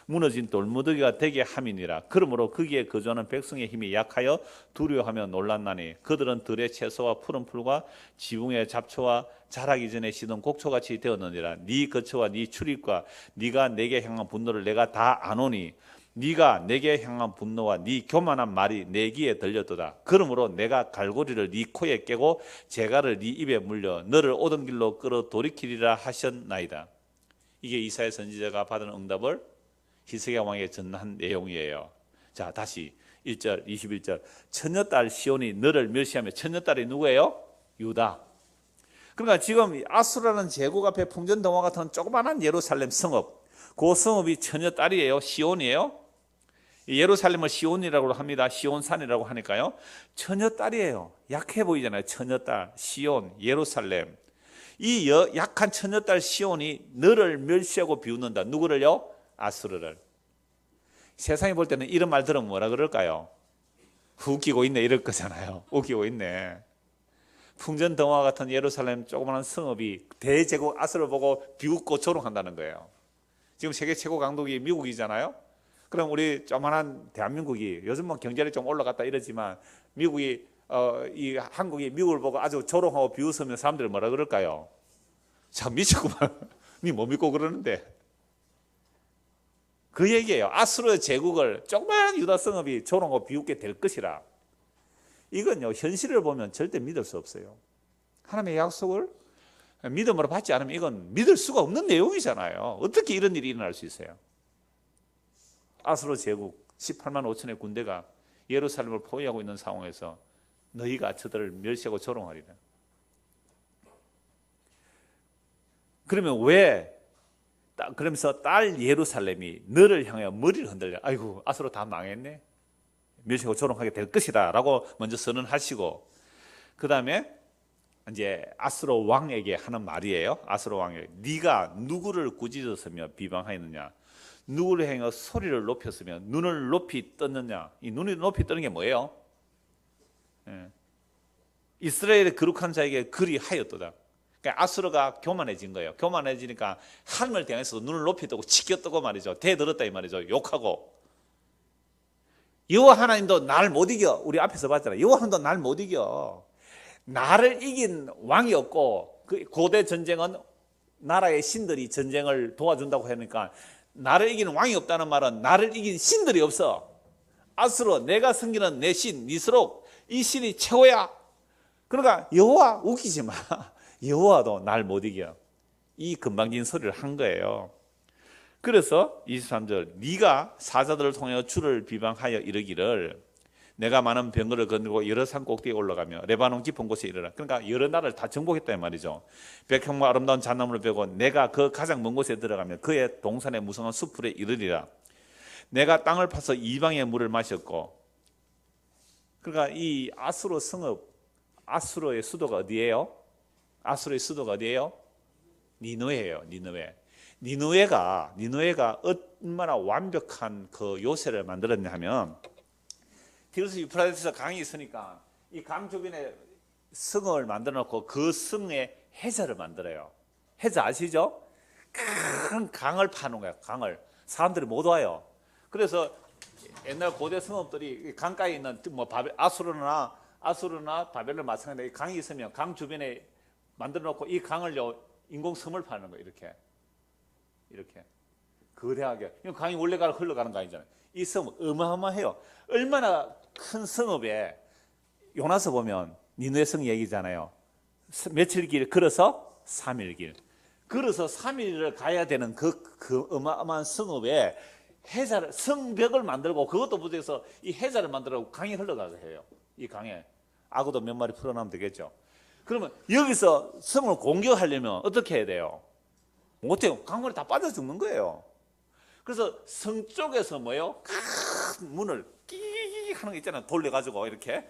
무너진 돌무더기가 되게 함이니라. 그러므로 거기에 거주하는 백성의 힘이 약하여 두려워하며 놀랐나니 그들은 들의 채소와 푸른 풀과 지붕의 잡초와 자라기 전에 시든 곡초같이 되었느니라. 네 거처와 네 출입과 네가 내게 향한 분노를 내가 다 아노니 네가 내게 향한 분노와 네 교만한 말이 내 귀에 들렸도다. 그러므로 내가 갈고리를 네 코에 깨고 재갈을 네 입에 물려 너를 오던 길로 끌어 돌이키리라 하셨나이다. 이게 이사야 선지자가 받은 응답을 히스기야 왕에게 전한 내용이에요. 자, 다시 1절 21절. 처녀딸 시온이 너를 멸시하며, 처녀딸이 누구예요? 유다. 그러니까 지금 아수라는 제국 앞에 풍전등화 같은 조그마한 예루살렘 성읍, 그 성읍이 처녀 딸이에요. 시온이에요. 예루살렘을 시온이라고 합니다. 시온산이라고 하니까요. 처녀 딸이에요. 약해 보이잖아요. 처녀 딸, 시온, 예루살렘. 이 약한 처녀 딸 시온이 너를 멸시하고 비웃는다. 누구를요? 아수르를. 세상이 볼 때는 이런 말 들으면 뭐라 그럴까요? 웃기고 있네 이럴 거잖아요. 웃기고 있네. 풍전등화 같은 예루살렘 조그마한 성읍이 대제국 아수르를 보고 비웃고 조롱한다는 거예요. 지금 세계 최고 강국이 미국이잖아요. 그럼 우리 조그마한 대한민국이 요즘 뭐 경제력이 좀 올라갔다 이러지만 미국이 이 한국이 미국을 보고 아주 조롱하고 비웃으면 사람들이 뭐라 그럴까요? 참 미쳤구만. 니 뭐 믿고 그러는데. 그 얘기예요. 아수르 제국을 조그마한 유다 성읍이 조롱하고 비웃게 될 것이라. 이건요, 현실을 보면 절대 믿을 수 없어요. 하나님의 약속을 믿음으로 받지 않으면 이건 믿을 수가 없는 내용이잖아요. 어떻게 이런 일이 일어날 수 있어요? 아수르 제국 18만 5천의 군대가 예루살렘을 포위하고 있는 상황에서 너희가 저들을 멸시하고 조롱하리라. 그러면 왜 그러면서 딸 예루살렘이 너를 향하여 머리를 흔들려. 아이고 아수르 다 망했네. 멸시하고 조롱하게 될 것이다 라고 먼저 선언하시고, 그 다음에 이제 아수르 왕에게 하는 말이에요. 아수르 왕에게 네가 누구를 꾸짖었으며 비방하였느냐, 누구를 향하여 소리를 높였으며 눈을 높이 떴느냐. 이 눈이 높이 뜨는 게 뭐예요? 이스라엘의 거룩한 자에게 그리하였도다. 그러니까 아수르가 교만해진 거예요. 교만해지니까 하늘을 향해서 눈을 높이 뜨고 치켜 뜨고 말이죠. 대들었다 이 말이죠. 욕하고. 여호와 하나님도 날 못 이겨. 우리 앞에서 봤잖아요. 여호와 하나님도 날 못 이겨. 나를 이긴 왕이 없고, 그 고대 전쟁은 나라의 신들이 전쟁을 도와준다고 하니까 나를 이기는 왕이 없다는 말은 나를 이긴 신들이 없어. 아수르 내가 섬기는 내 신 니스록 이 신이 최고야. 그러니까 여호와 웃기지 마. 여호와도 날 못 이겨. 이 건방진 소리를 한 거예요. 그래서 23절 네가 사자들을 통하여 주를 비방하여 이르기를 내가 많은 병거를 거느리고 여러 산 꼭대기에 올라가며 레바논 깊은 곳에 이르라. 그러니까 여러 나라를 다 정복했단 말이죠. 백향과 아름다운 잣나무를 베고 내가 그 가장 먼 곳에 들어가며 그의 동산의 무성한 숲풀에 이르리라. 내가 땅을 파서 이방의 물을 마셨고. 그러니까 이 아수르 성읍, 아수르의 수도가 어디예요? 아수르의 수도가 어디예요? 니느웨예요. 니느웨가 얼마나 완벽한 그 요새를 만들었냐 하면, 디그리스 유프라테스 강이 있으니까 이 강 주변에 성을 만들어 놓고 그 성에 해저를 만들어요. 해저 아시죠? 큰 강을 파는 거야. 강을 사람들이 못 와요. 그래서 옛날 고대 성읍들이 강가에 있는 뭐 아수르나 바벨론 마찬가지로 강이 있으면 강 주변에 만들어 놓고 이 강을요 인공섬을 파는 거예요. 이렇게 거대하게. 강이 원래 흘러가는 강이잖아요. 이 섬 어마어마해요. 얼마나 큰 성읍에 요나서 보면 니느웨 성 얘기잖아요. 며칠 길 걸어서 3일 길. 걸어서 3일을 가야 되는 그 어마어마한 성읍에 해자를 성벽을 만들고 그것도 부족해서 이 해자를 만들고 강이 흘러가게 해요. 이 강에 악어도 몇 마리 풀어나면 되겠죠. 그러면 여기서 성을 공격하려면 어떻게 해야 돼요? 못해요. 강물이 다 빠져 죽는 거예요. 그래서 성 쪽에서 뭐예요? 큰 문을 끼익 하는 거 있잖아요. 돌려가지고 이렇게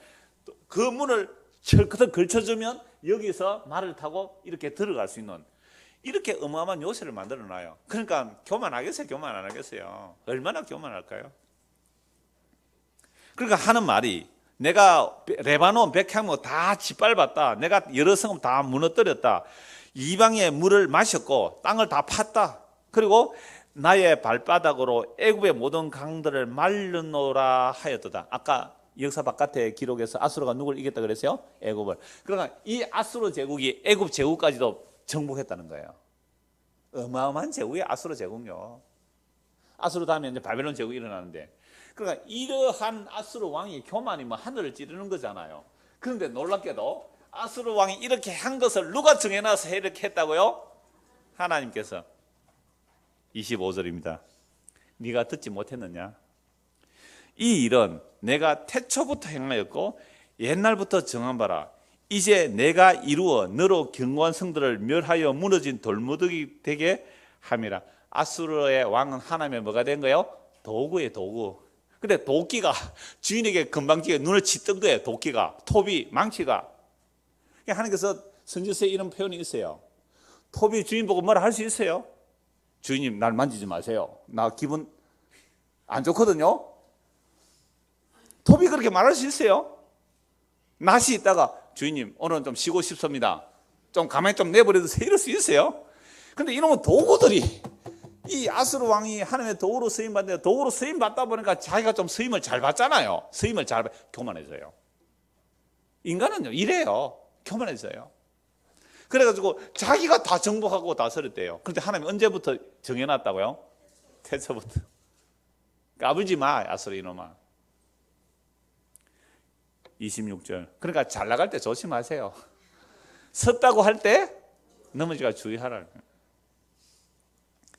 그 문을 철커덕 걸쳐주면 여기서 말을 타고 이렇게 들어갈 수 있는 이렇게 어마어마한 요새를 만들어놔요. 그러니까 교만하겠어요? 교만 안 하겠어요? 얼마나 교만할까요? 그러니까 하는 말이 내가 레바논 백향목 다 짓밟았다. 내가 여러 성읍 다 무너뜨렸다. 이방의 물을 마셨고 땅을 다 팠다. 그리고 나의 발바닥으로 애굽의 모든 강들을 말르노라 하였도다. 아까 역사 바깥의 기록에서 아수르가 누굴 이겼다 그랬어요? 애굽을. 그러니까 이 아수르 제국이 애굽 제국까지도 정복했다는 거예요. 어마어마한 제국이 아수르 제국요. 아수르 다음에 이제 바벨론 제국이 일어나는데, 그러니까 이러한 아수르 왕이 교만이 뭐 하늘을 찌르는 거잖아요. 그런데 놀랍게도 아수르 왕이 이렇게 한 것을 누가 정해놔서 이렇게 했다고요? 하나님께서. 25절입니다. 네가 듣지 못했느냐? 이 일은 내가 태초부터 행하였고 옛날부터 정한 바라. 이제 내가 이루어 너로 견고한 성들을 멸하여 무너진 돌무더기 되게 함이라. 아수르의 왕은 하나님의 뭐가 된 거예요? 도구예요, 도구. 근데 도끼가 주인에게 금방지게 눈을 치던 거예요. 도끼가, 톱이, 망치가. 하나님께서 선지서에 이런 표현이 있어요. 톱이 주인 보고 뭐라 할 수 있어요? 주인님, 날 만지지 마세요. 나 기분 안 좋거든요. 톱이 그렇게 말할 수 있어요? 낫이 있다가 주인님, 오늘은 좀 쉬고 싶습니다. 좀 가만히 좀 내버려두세요. 이럴 수 있어요? 근데 이런 도구들이, 이 아수르 왕이 하나님의 도구로 쓰임 받는데, 도구로 쓰임 받다 보니까 자기가 좀 쓰임을 잘 받잖아요. 쓰임을 잘 받, 교만해져요. 인간은요, 이래요. 교만해져요. 그래가지고 자기가 다 정복하고 다스렸대요. 그런데 하나님 언제부터 정해놨다고요? 태초부터. 까불지 마, 아수르 이놈아. 26절. 그러니까 잘 나갈 때 조심하세요. 섰다고 할 때 넘어지가 주의하라.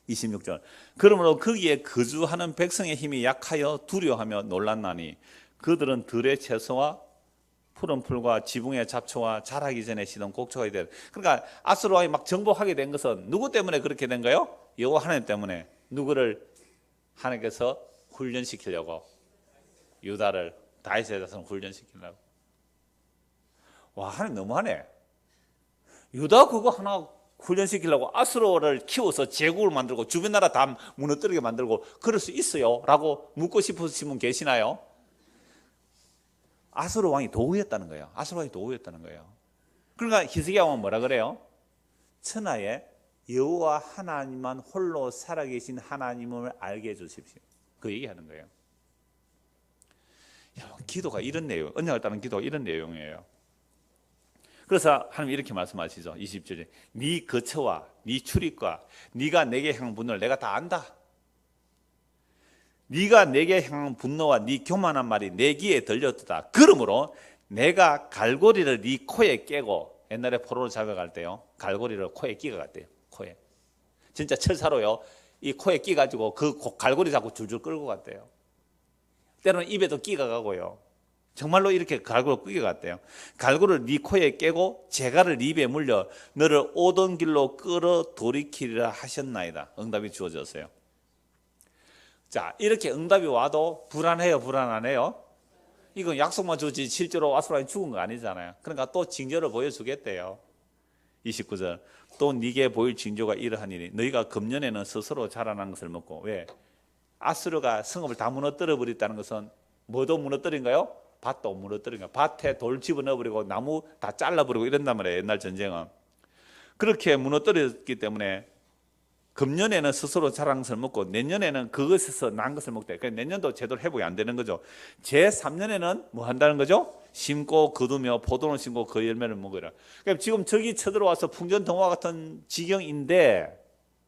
26절. 그러므로 거기에 거주하는 백성의 힘이 약하여 두려워하며 놀랐나니 그들은 들의 채소와 푸른 풀과 지붕의 잡초와 자라기 전에 시던 곡초가 되. 그러니까 아수르 왕이 막 정복하게 된 것은 누구 때문에 그렇게 된 거예요? 여호와 하나님 때문에. 누구를 하나님께서 훈련시키려고, 유다를, 다윗의 자손을 훈련시키려고. 와, 하나님 너무하네. 유다 그거 하나 훈련시키려고 아수르를 키워서 제국을 만들고 주변 나라 다 무너뜨리게 만들고 그럴 수 있어요? 라고 묻고 싶으신 분 계시나요? 아수르 왕이 도구였다는 거예요. 아수르 왕이 도구였다는 거예요. 그러니까 히스기야 왕은 뭐라 그래요? 천하에 여호와 하나님만 홀로 살아계신 하나님을 알게 해주십시오. 그 얘기하는 거예요. 기도가 이런 내용, 언약을 따른 기도가 이런 내용이에요. 그래서 하나님 이렇게 말씀하시죠. 20절에 네 거처와 네 출입과 네가 내게 향한 분노를 내가 다 안다. 네가 내게 향한 분노와 네 교만한 말이 내 귀에 들렸다. 그러므로 내가 갈고리를 네 코에 깨고, 옛날에 포로를 잡아갈 때요, 갈고리를 코에 끼가 갔대요. 코에. 진짜 철사로요, 이 코에 끼 가지고 그 갈고리 잡고 줄줄 끌고 갔대요. 때로는 입에도 끼가 가고요. 정말로 이렇게 갈고리를 끼게 갔대요. 갈고리를 네 코에 깨고 재갈을 네 입에 물려 너를 오던 길로 끌어 돌이키리라 하셨나이다. 응답이 주어졌어요. 자, 이렇게 응답이 와도 불안해요, 불안 안 해요? 이건 약속만 주지 실제로 아수르 왕이 죽은 거 아니잖아요. 그러니까 또 징조를 보여주겠대요. 29절. 또 네게 보일 징조가 이러하니니 너희가 금년에는 스스로 자라난 것을 먹고. 왜? 아수르가 성읍을 다 무너뜨려 버렸다는 것은 뭐도 무너뜨린가요? 밭도 무너뜨린 거예요. 밭에 돌 집어넣어버리고 나무 다 잘라버리고 이런단 말이에요. 옛날 전쟁은. 그렇게 무너뜨렸기 때문에 금년에는 스스로 자란 것을 먹고 내년에는 그것에서 난 것을 먹대. 그러니까 내년도 제대로 회복이 안 되는 거죠. 제3년에는 뭐 한다는 거죠? 심고 거두며 포도를 심고 그 열매를 먹으라. 그러니까 지금 적이 쳐들어와서 풍전등화 같은 지경인데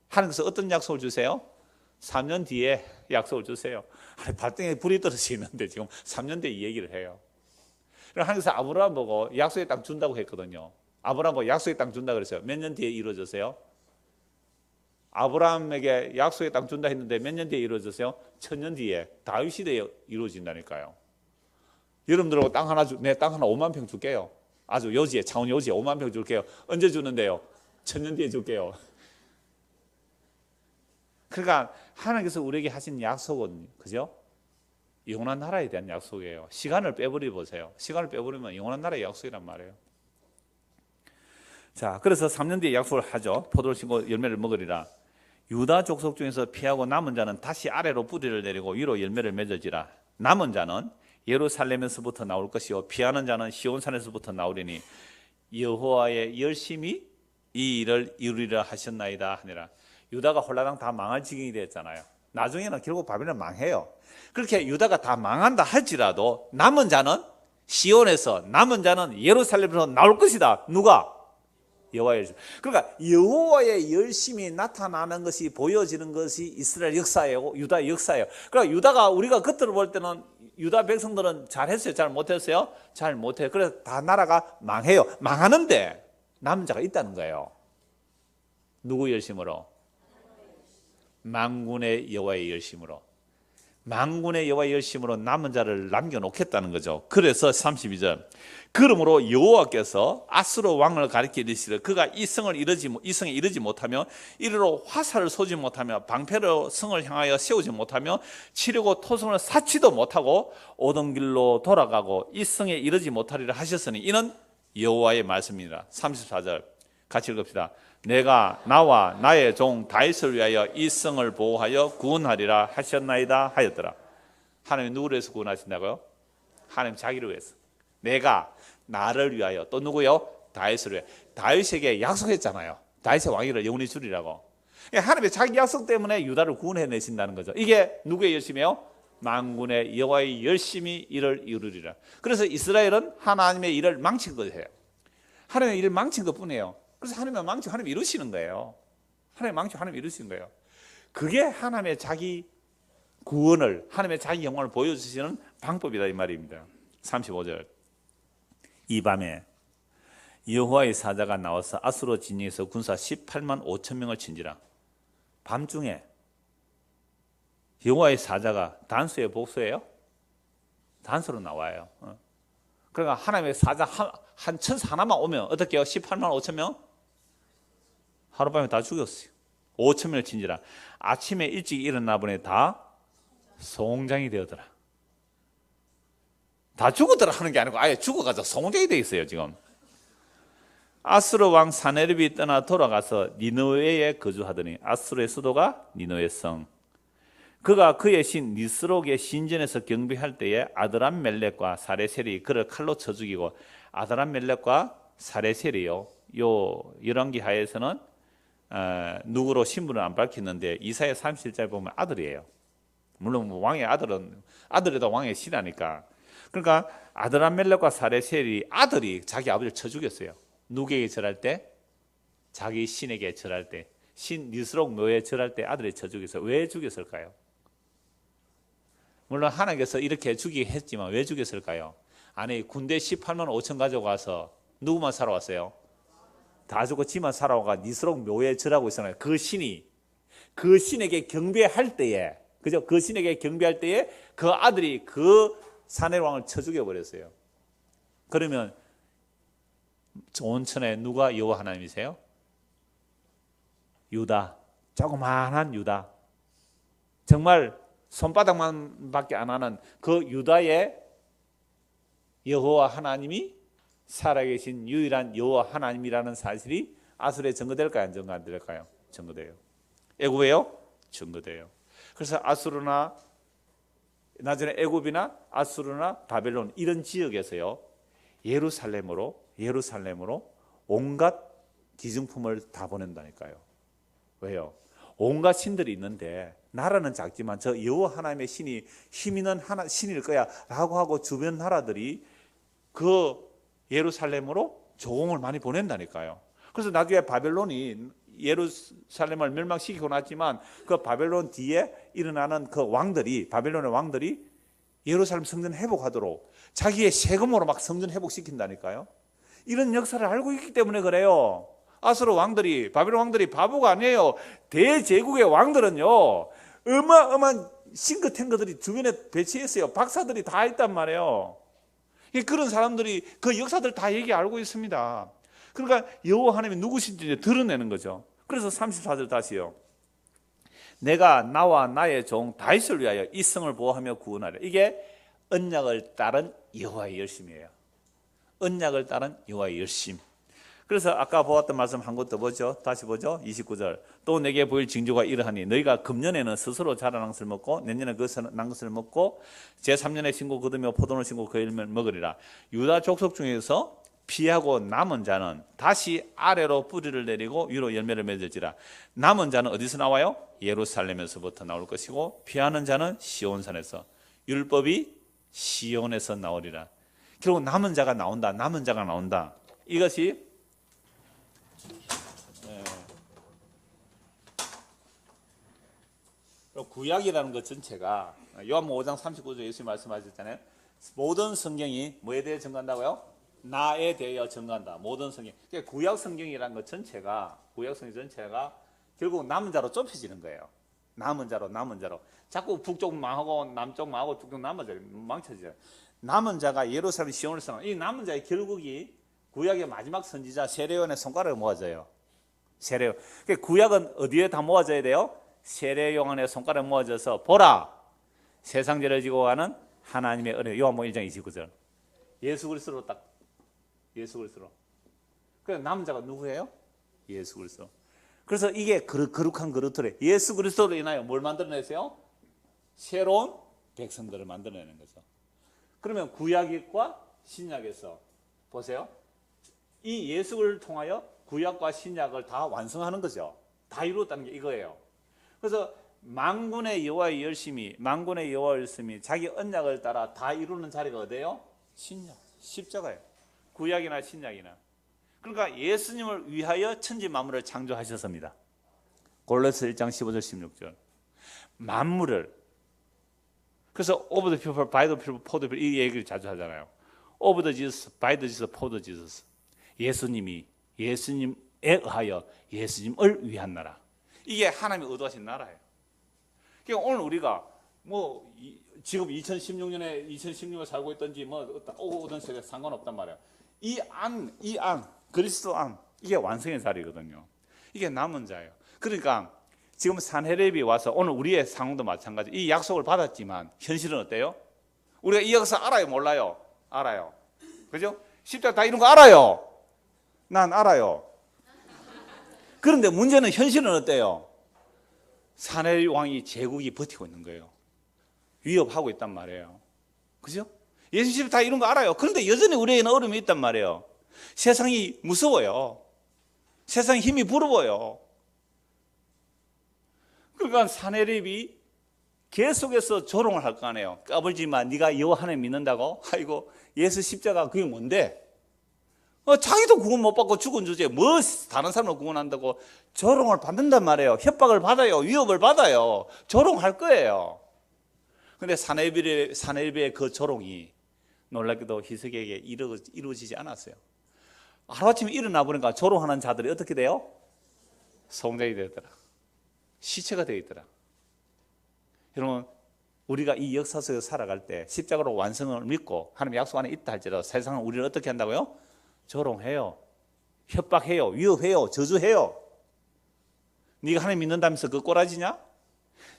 하나님께서 어떤 약속을 주세요? 3년 뒤에 약속을 주세요. 발등에 불이 떨어져 있는데 지금 3년 뒤에 이 얘기를 해요. 하나님께서 아브라함 보고 약속의 땅 준다고 했거든요. 아브라함 보고 약속의 땅 준다고 그랬어요. 몇 년 뒤에 이루어졌어요? 아브라함에게 약속의 땅 준다 했는데 몇 년 뒤에 이루어졌어요? 1000년 뒤에 다윗 시대에 이루어진다니까요. 여러분들하고 땅 하나 내 땅 하나 5만 평 줄게요. 아주 요지에, 창원 요지에 5만 평 줄게요. 언제 주는데요? 1000년 뒤에 줄게요. 그러니까 하나님께서 우리에게 하신 약속은, 그죠? 영원한 나라에 대한 약속이에요. 시간을 빼버려 보세요. 시간을 빼버리면 영원한 나라의 약속이란 말이에요. 자, 그래서 3년 뒤에 약속을 하죠. 포도를 심고 열매를 먹으리라. 유다 족속 중에서 피하고 남은 자는 다시 아래로 뿌리를 내리고 위로 열매를 맺어지라. 남은 자는 예루살렘에서부터 나올 것이요 피하는 자는 시온산에서부터 나오리니 여호와의 열심히 이 일을 이루리라 하셨나이다 하니라. 유다가 홀라당 다 망할 지경이 됐잖아요. 나중에는 결국 바벨론 망해요. 그렇게 유다가 다 망한다 할지라도 남은 자는 시온에서, 남은 자는 예루살렘에서 나올 것이다. 누가? 여호와의 열심. 그러니까 여호와의 열심이 나타나는 것이, 보여지는 것이 이스라엘 역사예요. 유다 역사예요. 그러니까 유다가, 우리가 겉으로 볼 때는 유다 백성들은 잘했어요? 잘 못했어요? 잘 못해요. 그래서 다 나라가 망해요. 망하는데 남은 자가 있다는 거예요. 누구 열심으로? 만군의 여호와의 열심으로. 만군의 여호와의 열심으로 남은 자를 남겨놓겠다는 거죠. 그래서 32절, 그러므로 여호와께서 아수르 왕을 가리켜 이르시되 그가 이 성에 이르지 못하며 이르러 화살을 쏘지 못하며 방패로 성을 향하여 세우지 못하며 치려고 토성을 쌓지도 못하고 오던 길로 돌아가고 이 성에 이르지 못하리라 하셨으니 이는 여호와의 말씀이니라. 34절 같이 읽읍시다. 내가 나와 나의 종 다윗을 위하여 이 성을 보호하여 구원하리라 하셨나이다 하였더라. 하나님 누구를 위해서 구원하신다고요? 하나님 자기를 위해서. 내가 나를 위하여, 또 누구요? 다윗을 위하여. 다윗에게 약속했잖아요. 다윗의 왕위를 영원히 주리라고. 하나님의 자기 약속 때문에 유다를 구원해내신다는 거죠. 이게 누구의 열심이에요? 만군의 여호와의 열심히 이를 이루리라. 그래서 이스라엘은 하나님의 일을 망친 거예요. 하나님의 일을 망친 것뿐이에요. 그래서 하나님의 망치고 하나님 이루시는 거예요. 하나님의 망치고 하나님 이루시는 거예요. 그게 하나님의 자기 구원을, 하나님의 자기 영광을 보여주시는 방법이다 이 말입니다. 35절, 이 밤에 여호와의 사자가 나와서 아수르 진영에서 군사 18만 5천 명을 친지라. 밤중에 여호와의 사자가 단수의 복수예요? 단수로 나와요. 그러니까 하나님의 사자 한 천사 하나만 오면 어떻게 해요? 18만 5천 명? 하룻밤에 다 죽였어요. 5천 명을 친지라. 아침에 일찍 일어나 보니 다 송장이 되었더라. 다 죽었더라 하는 게 아니고 아예 죽어가지고 송장이 되어 있어요 지금. 아수르 왕 사네립이 떠나 돌아가서 니느웨에 거주하더니 아수르의 수도가 니느웨 성. 그가 그의 신 니스록의 신전에서 경배할 때에 아드람멜렉과 사레셀이 그를 칼로 쳐 죽이고, 아드람멜렉과 사레셀이요, 요 열왕기 하에서는 누구로 신분을 안 밝혔는데 이사야 37절 보면 아들이에요. 물론 왕의 아들에도 왕의 신하니까. 그러니까 아드람멜렉과 사레셀이 아들이 자기 아버지를 쳐 죽였어요. 누구에게 절할 때? 자기 신에게 절할 때, 신 니스록 묘에 절할 때 아들이 쳐 죽였어요. 왜 죽였을까요? 물론 하나님께서 이렇게 죽이게 했지만 왜 죽였을까요? 아니 군대 18만 5천 가져가서 누구만 살아왔어요? 다 죽고 지만 살아와가 니스록 묘에 절하고 있잖아요. 그 신이 그 신에게 경배할 때에, 그죠? 그 신에게 경배할 때에 그 아들이 그 사내 왕을 쳐 죽여버렸어요. 그러면 온천에 누가 여호와 하나님이세요? 유다, 조그마한 유다, 정말 손바닥만 밖에 안 하는 그 유다의 여호와 하나님이 살아계신 유일한 여호와 하나님이라는 사실이 아수르에 증거될까요? 안 증거될까요? 증거돼요. 애굽에요? 증거돼요. 그래서 아수르나 나중에 애굽이나 아수르나 바벨론 이런 지역에서요, 예루살렘으로 온갖 기증품을 다 보낸다니까요. 왜요? 온갖 신들이 있는데 나라는 작지만 저 여호와 하나님의 신이 힘 있는 신일 거야 라고 하고 주변 나라들이 그 예루살렘으로 조공을 많이 보낸다니까요. 그래서 나중에 바벨론이 예루살렘을 멸망시키고 났지만 그 바벨론 뒤에 일어나는 그 왕들이, 바벨론의 왕들이 예루살렘 성전 회복하도록 자기의 세금으로 막 성전 회복시킨다니까요. 이런 역사를 알고 있기 때문에 그래요. 아수르 왕들이, 바벨론 왕들이 바보가 아니에요. 대제국의 왕들은요, 어마어마한 싱크탱크들이 주변에 배치했어요. 박사들이 다 있단 말이에요. 그런 사람들이 그 역사들 다 얘기 알고 있습니다. 그러니까 여호와 하나님이 누구신지 드러내는 거죠. 그래서 34절 다시요. 내가 나와 나의 종 다윗을 위하여 이 성을 보호하며 구원하려. 이게 언약을 따른 여호와의 열심이에요. 언약을 따른 여호와의 열심. 그래서 아까 보았던 말씀 한 곳 더 보죠. 다시 보죠. 29절. 또 내게 보일 징조가 이러하니 너희가 금년에는 스스로 자라난 것을 먹고 내년에 그 난 것을 먹고 제3년에 신고 거두며 포도를 신고 그 열매를 먹으리라. 유다 족속 중에서 피하고 남은 자는 다시 아래로 뿌리를 내리고 위로 열매를 맺을지라. 남은 자는 어디서 나와요? 예루살렘에서부터 나올 것이고 피하는 자는 시온산에서, 율법이 시온에서 나오리라. 결국 남은 자가 나온다. 남은 자가 나온다. 이것이 구약이라는 것 전체가 요한복음 5장 39절 예수님 말씀하셨잖아요. 모든 성경이 뭐에 대해 증거한다고요? 나에 대하여 증거한다. 모든 성경. 그러니까 구약 성경이라는 것 전체가, 구약 성경 전체가 결국 남은 자로 좁혀지는 거예요. 남은 자로 남은 자로. 자꾸 북쪽 망하고 남쪽 망하고 북쪽 남은 자 망쳐져요. 남은 자가 예루살렘 시온을 사랑. 이 남은 자의 결국이 구약의 마지막 선지자 세례요한의 손가락에 모아져요. 세례요. 구약은 어디에 다 모아져야 돼요? 세례요한의 손가락에 모아져서 보라 세상 죄를 지고 가는 하나님의 은혜. 요한복음 1장 29절. 예수 그리스도로 딱 예수 그리스도로. 그래서 남은 자가 누구예요? 예수 그리스도. 그래서 이게 거룩한 그릇들에 예수 그리스도로 인하여 뭘 만들어내세요? 새로운 백성들을 만들어내는 거죠. 그러면 구약과 신약에서 보세요. 이 예수를 통하여 구약과 신약을 다 완성하는 거죠. 다 이루었다는 게 이거예요. 그래서 만군의 여호와의 열심히 만군의 여호와의 열심히 자기 언약을 따라 다 이루는 자리가 어디예요? 신약, 십자가예요. 구약이나 신약이나. 그러니까 예수님을 위하여 천지 만물을 창조하셨습니다. 골로새 1장 15절 16절. 만물을. 그래서 over the people, by the people, for the people 이 얘기를 자주 하잖아요. over the Jesus, by the Jesus, for the Jesus. 예수님이 예수님에 의하여 예수님을 위한 나라. 이게 하나님이 의도하신 나라예요. 그러니까 오늘 우리가 뭐 지금 2016년에 살고 있든지 뭐 오던 세대 상관없단 말이에요. 이 안 그리스도 안 이게 완성의 자리거든요. 이게 남은 자예요. 그러니까 지금 산헤립이 와서 오늘 우리의 상황도 마찬가지. 이 약속을 받았지만 현실은 어때요? 우리가 이 역사 알아요, 몰라요? 알아요. 그죠? 십자가 다 이런 거 알아요. 난 알아요. 그런데 문제는 현실은 어때요? 산헤립 왕이 제국이 버티고 있는 거예요. 위협하고 있단 말이에요. 그죠? 예수님 다 이런 거 알아요. 그런데 여전히 우리에게는 어려움이 있단 말이에요. 세상이 무서워요. 세상에 힘이 부러워요. 그러니까 산헤립이 계속해서 조롱을 할 거 아니에요. 까불지 마. 네가 여호와 하나님 믿는다고? 아이고 예수 십자가 그게 뭔데? 자기도 구원 못 받고 죽은 주제에 뭐 다른 사람을 구원한다고 조롱을 받는단 말이에요. 협박을 받아요. 위협을 받아요. 조롱할 거예요. 그런데 산헤립의 그 조롱이 놀랍게도 히스기야에게 이루어지지 않았어요. 하루아침에 일어나 보니까 조롱하는 자들이 어떻게 돼요? 송장이 되더라. 시체가 되어 있더라. 여러분 우리가 이 역사 속에서 살아갈 때 십자가로 완성을 믿고 하나님의 약속 안에 있다 할지라도 세상은 우리를 어떻게 한다고요? 조롱해요. 협박해요. 위협해요. 저주해요. 네가 하나님 믿는다면서 그 꼬라지냐?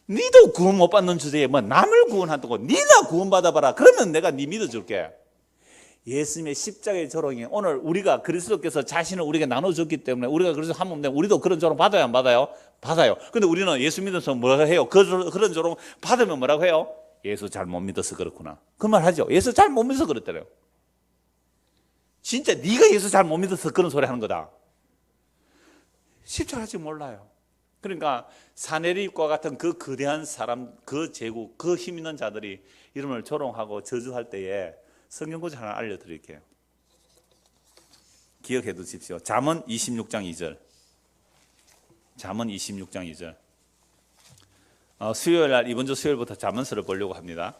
니도 구원 못 받는 주제에 뭐 남을 구원한다고 니나 구원받아봐라. 그러면 내가 니 믿어줄게. 예수님의 십자가의 조롱이 오늘 우리가 그리스도께서 자신을 우리에게 나눠줬기 때문에 우리가 그래서 한 몸 되면 우리도 그런 조롱 받아요, 안 받아요? 받아요. 근데 우리는 예수 믿어서 뭐라고 해요? 그런 조롱 받으면 뭐라고 해요? 예수 잘 못 믿어서 그렇구나. 그 말 하죠. 예수 잘 못 믿어서 그랬더래요. 진짜 네가 예수 잘 못 믿어서 그런 소리 하는 거다. 십자가 아직 몰라요. 그러니까 산헤립과 같은 그 거대한 사람, 그 제국, 그 힘 있는 자들이 이름을 조롱하고 저주할 때에 성경 구절 하나 알려드릴게요. 기억해 두십시오. 잠언 26장 2절. 잠언 26장 2절. 수요일 날 이번 주 수요일부터 잠언서를 보려고 합니다.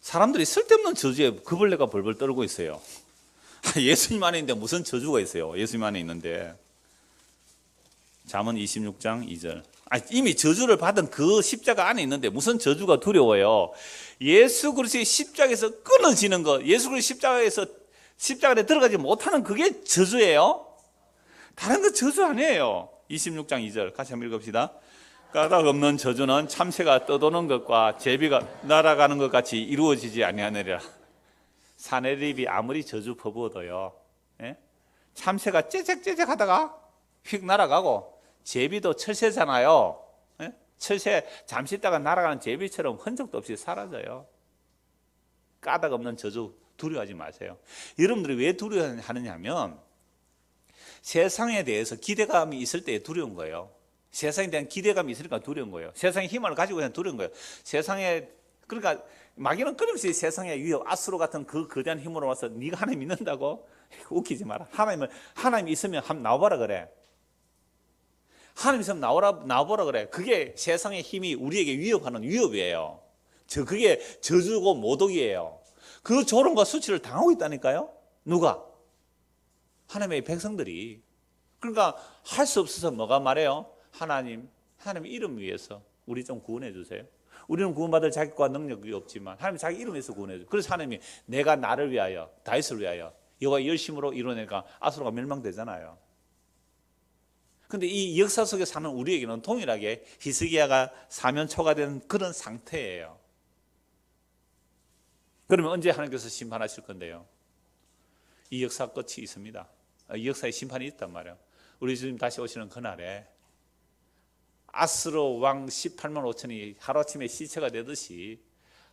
사람들이 쓸데없는 저주에 그벌레가 벌벌 떨고 있어요. 예수님 안에 있는데 무슨 저주가 있어요? 예수님 안에 있는데. 잠언 26장 2절. 이미 저주를 받은 그 십자가 안에 있는데 무슨 저주가 두려워요? 예수 그리스도의 십자가에서 끊어지는 것, 예수 그리스도의 십자가에 들어가지 못하는 그게 저주예요. 다른 거 저주 아니에요. 26장 2절 같이 한번 읽읍시다. 까닭 없는 저주는 참새가 떠도는 것과 제비가 날아가는 것 같이 이루어지지 아니하느니라. 산헤립이 아무리 저주 퍼부어도요, 참새가 째잭째잭 하다가 휙 날아가고 제비도 철새잖아요. 철새 잠시 있다가 날아가는 제비처럼 흔적도 없이 사라져요. 까닭 없는 저주 두려워하지 마세요. 여러분들이 왜 두려워하느냐 하면 세상에 대해서 기대감이 있을 때 두려운 거예요. 세상에 대한 기대감이 있으니까 두려운 거예요. 세상의 힘을 가지고 있는 두려운 거예요. 그러니까 마귀는 끊임없이 세상의 위협, 아수로 같은 그 거대한 힘으로 와서 네가 하나님 믿는다고? 웃기지 마라. 하나님 있으면 한번 나와봐라 그래. 하나님 있으면 나와보라 그래. 그게 세상의 힘이 우리에게 위협하는 위협이에요. 그게 저주고 모독이에요. 그 조롱과 수치를 당하고 있다니까요. 누가? 하나님의 백성들이. 그러니까 할 수 없어서 뭐가 말해요? 하나님 이름 위해서 우리 좀 구원해 주세요. 우리는 구원받을 자격과 능력이 없지만 하나님 자기 이름 위해서 구원해 주세요. 그래서 하나님이 내가 나를 위하여, 다윗을 위하여 여호와 열심으로 이루내니까 아수르가 멸망되잖아요. 근데 이 역사 속에 사는 우리에게는 동일하게 히스기야가 사면 초과된 그런 상태예요. 그러면 언제 하나님께서 심판하실 건데요? 이 역사 끝이 있습니다. 이 역사에 심판이 있단 말이에요. 우리 주님 다시 오시는 그날에 아스로 왕 18만 5천이 하루아침에 시체가 되듯이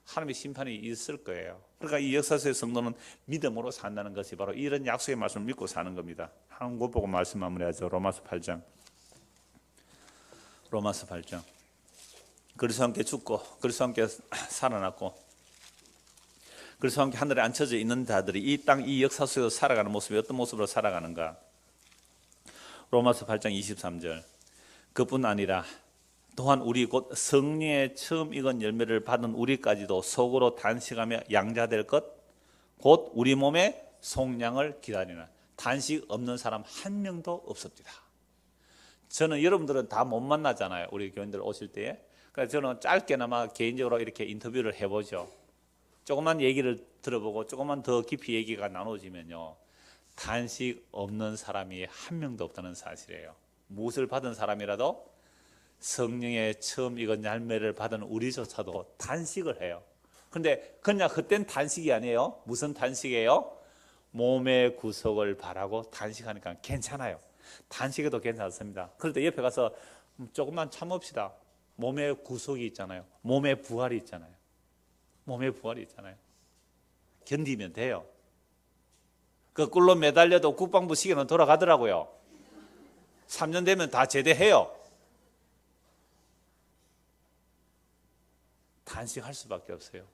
하나님의 심판이 있을 거예요. 그러니까 이 역사 속의 성도는 믿음으로 산다는 것이 바로 이런 약속의 말씀을 믿고 사는 겁니다. 한 것 보고 말씀 마무리하죠. 로마서 8장. 로마서 8장. 그리스도와 함께 죽고 그리스도와 함께 살아났고 그리스도와 함께 하늘에 앉혀져 있는 자들이 이 땅 이 역사 속에서 살아가는 모습이 어떤 모습으로 살아가는가? 로마서 8장 23절. 그뿐 아니라 또한 우리 곧 성령의 처음 익은 열매를 받은 우리까지도 속으로 단식하며 양자될 것 곧 우리 몸의 속량을 기다리는 단식 없는 사람 한 명도 없습니다. 저는 여러분들은 다 못 만나잖아요. 우리 교인들 오실 때에. 그래서 저는 짧게나마 개인적으로 이렇게 인터뷰를 해보죠. 조금만 얘기를 들어보고 조금만 더 깊이 얘기가 나눠지면요, 단식 없는 사람이 한 명도 없다는 사실이에요. 무엇을 받은 사람이라도 성령의 처음 익은 열매를 받은 우리조차도 단식을 해요. 그런데 그냥 그땐 단식이 아니에요. 무슨 단식이에요? 몸의 구속을 바라고 단식하니까 괜찮아요. 단식해도 괜찮습니다. 그럴 때 옆에 가서 조금만 참읍시다. 몸의 구속이 있잖아요. 몸의 부활이 있잖아요. 몸의 부활이 있잖아요. 견디면 돼요. 그 꿀로 매달려도 국방부 시계는 돌아가더라고요. 3년 되면 다 제대해요. 단식할 수밖에 없어요.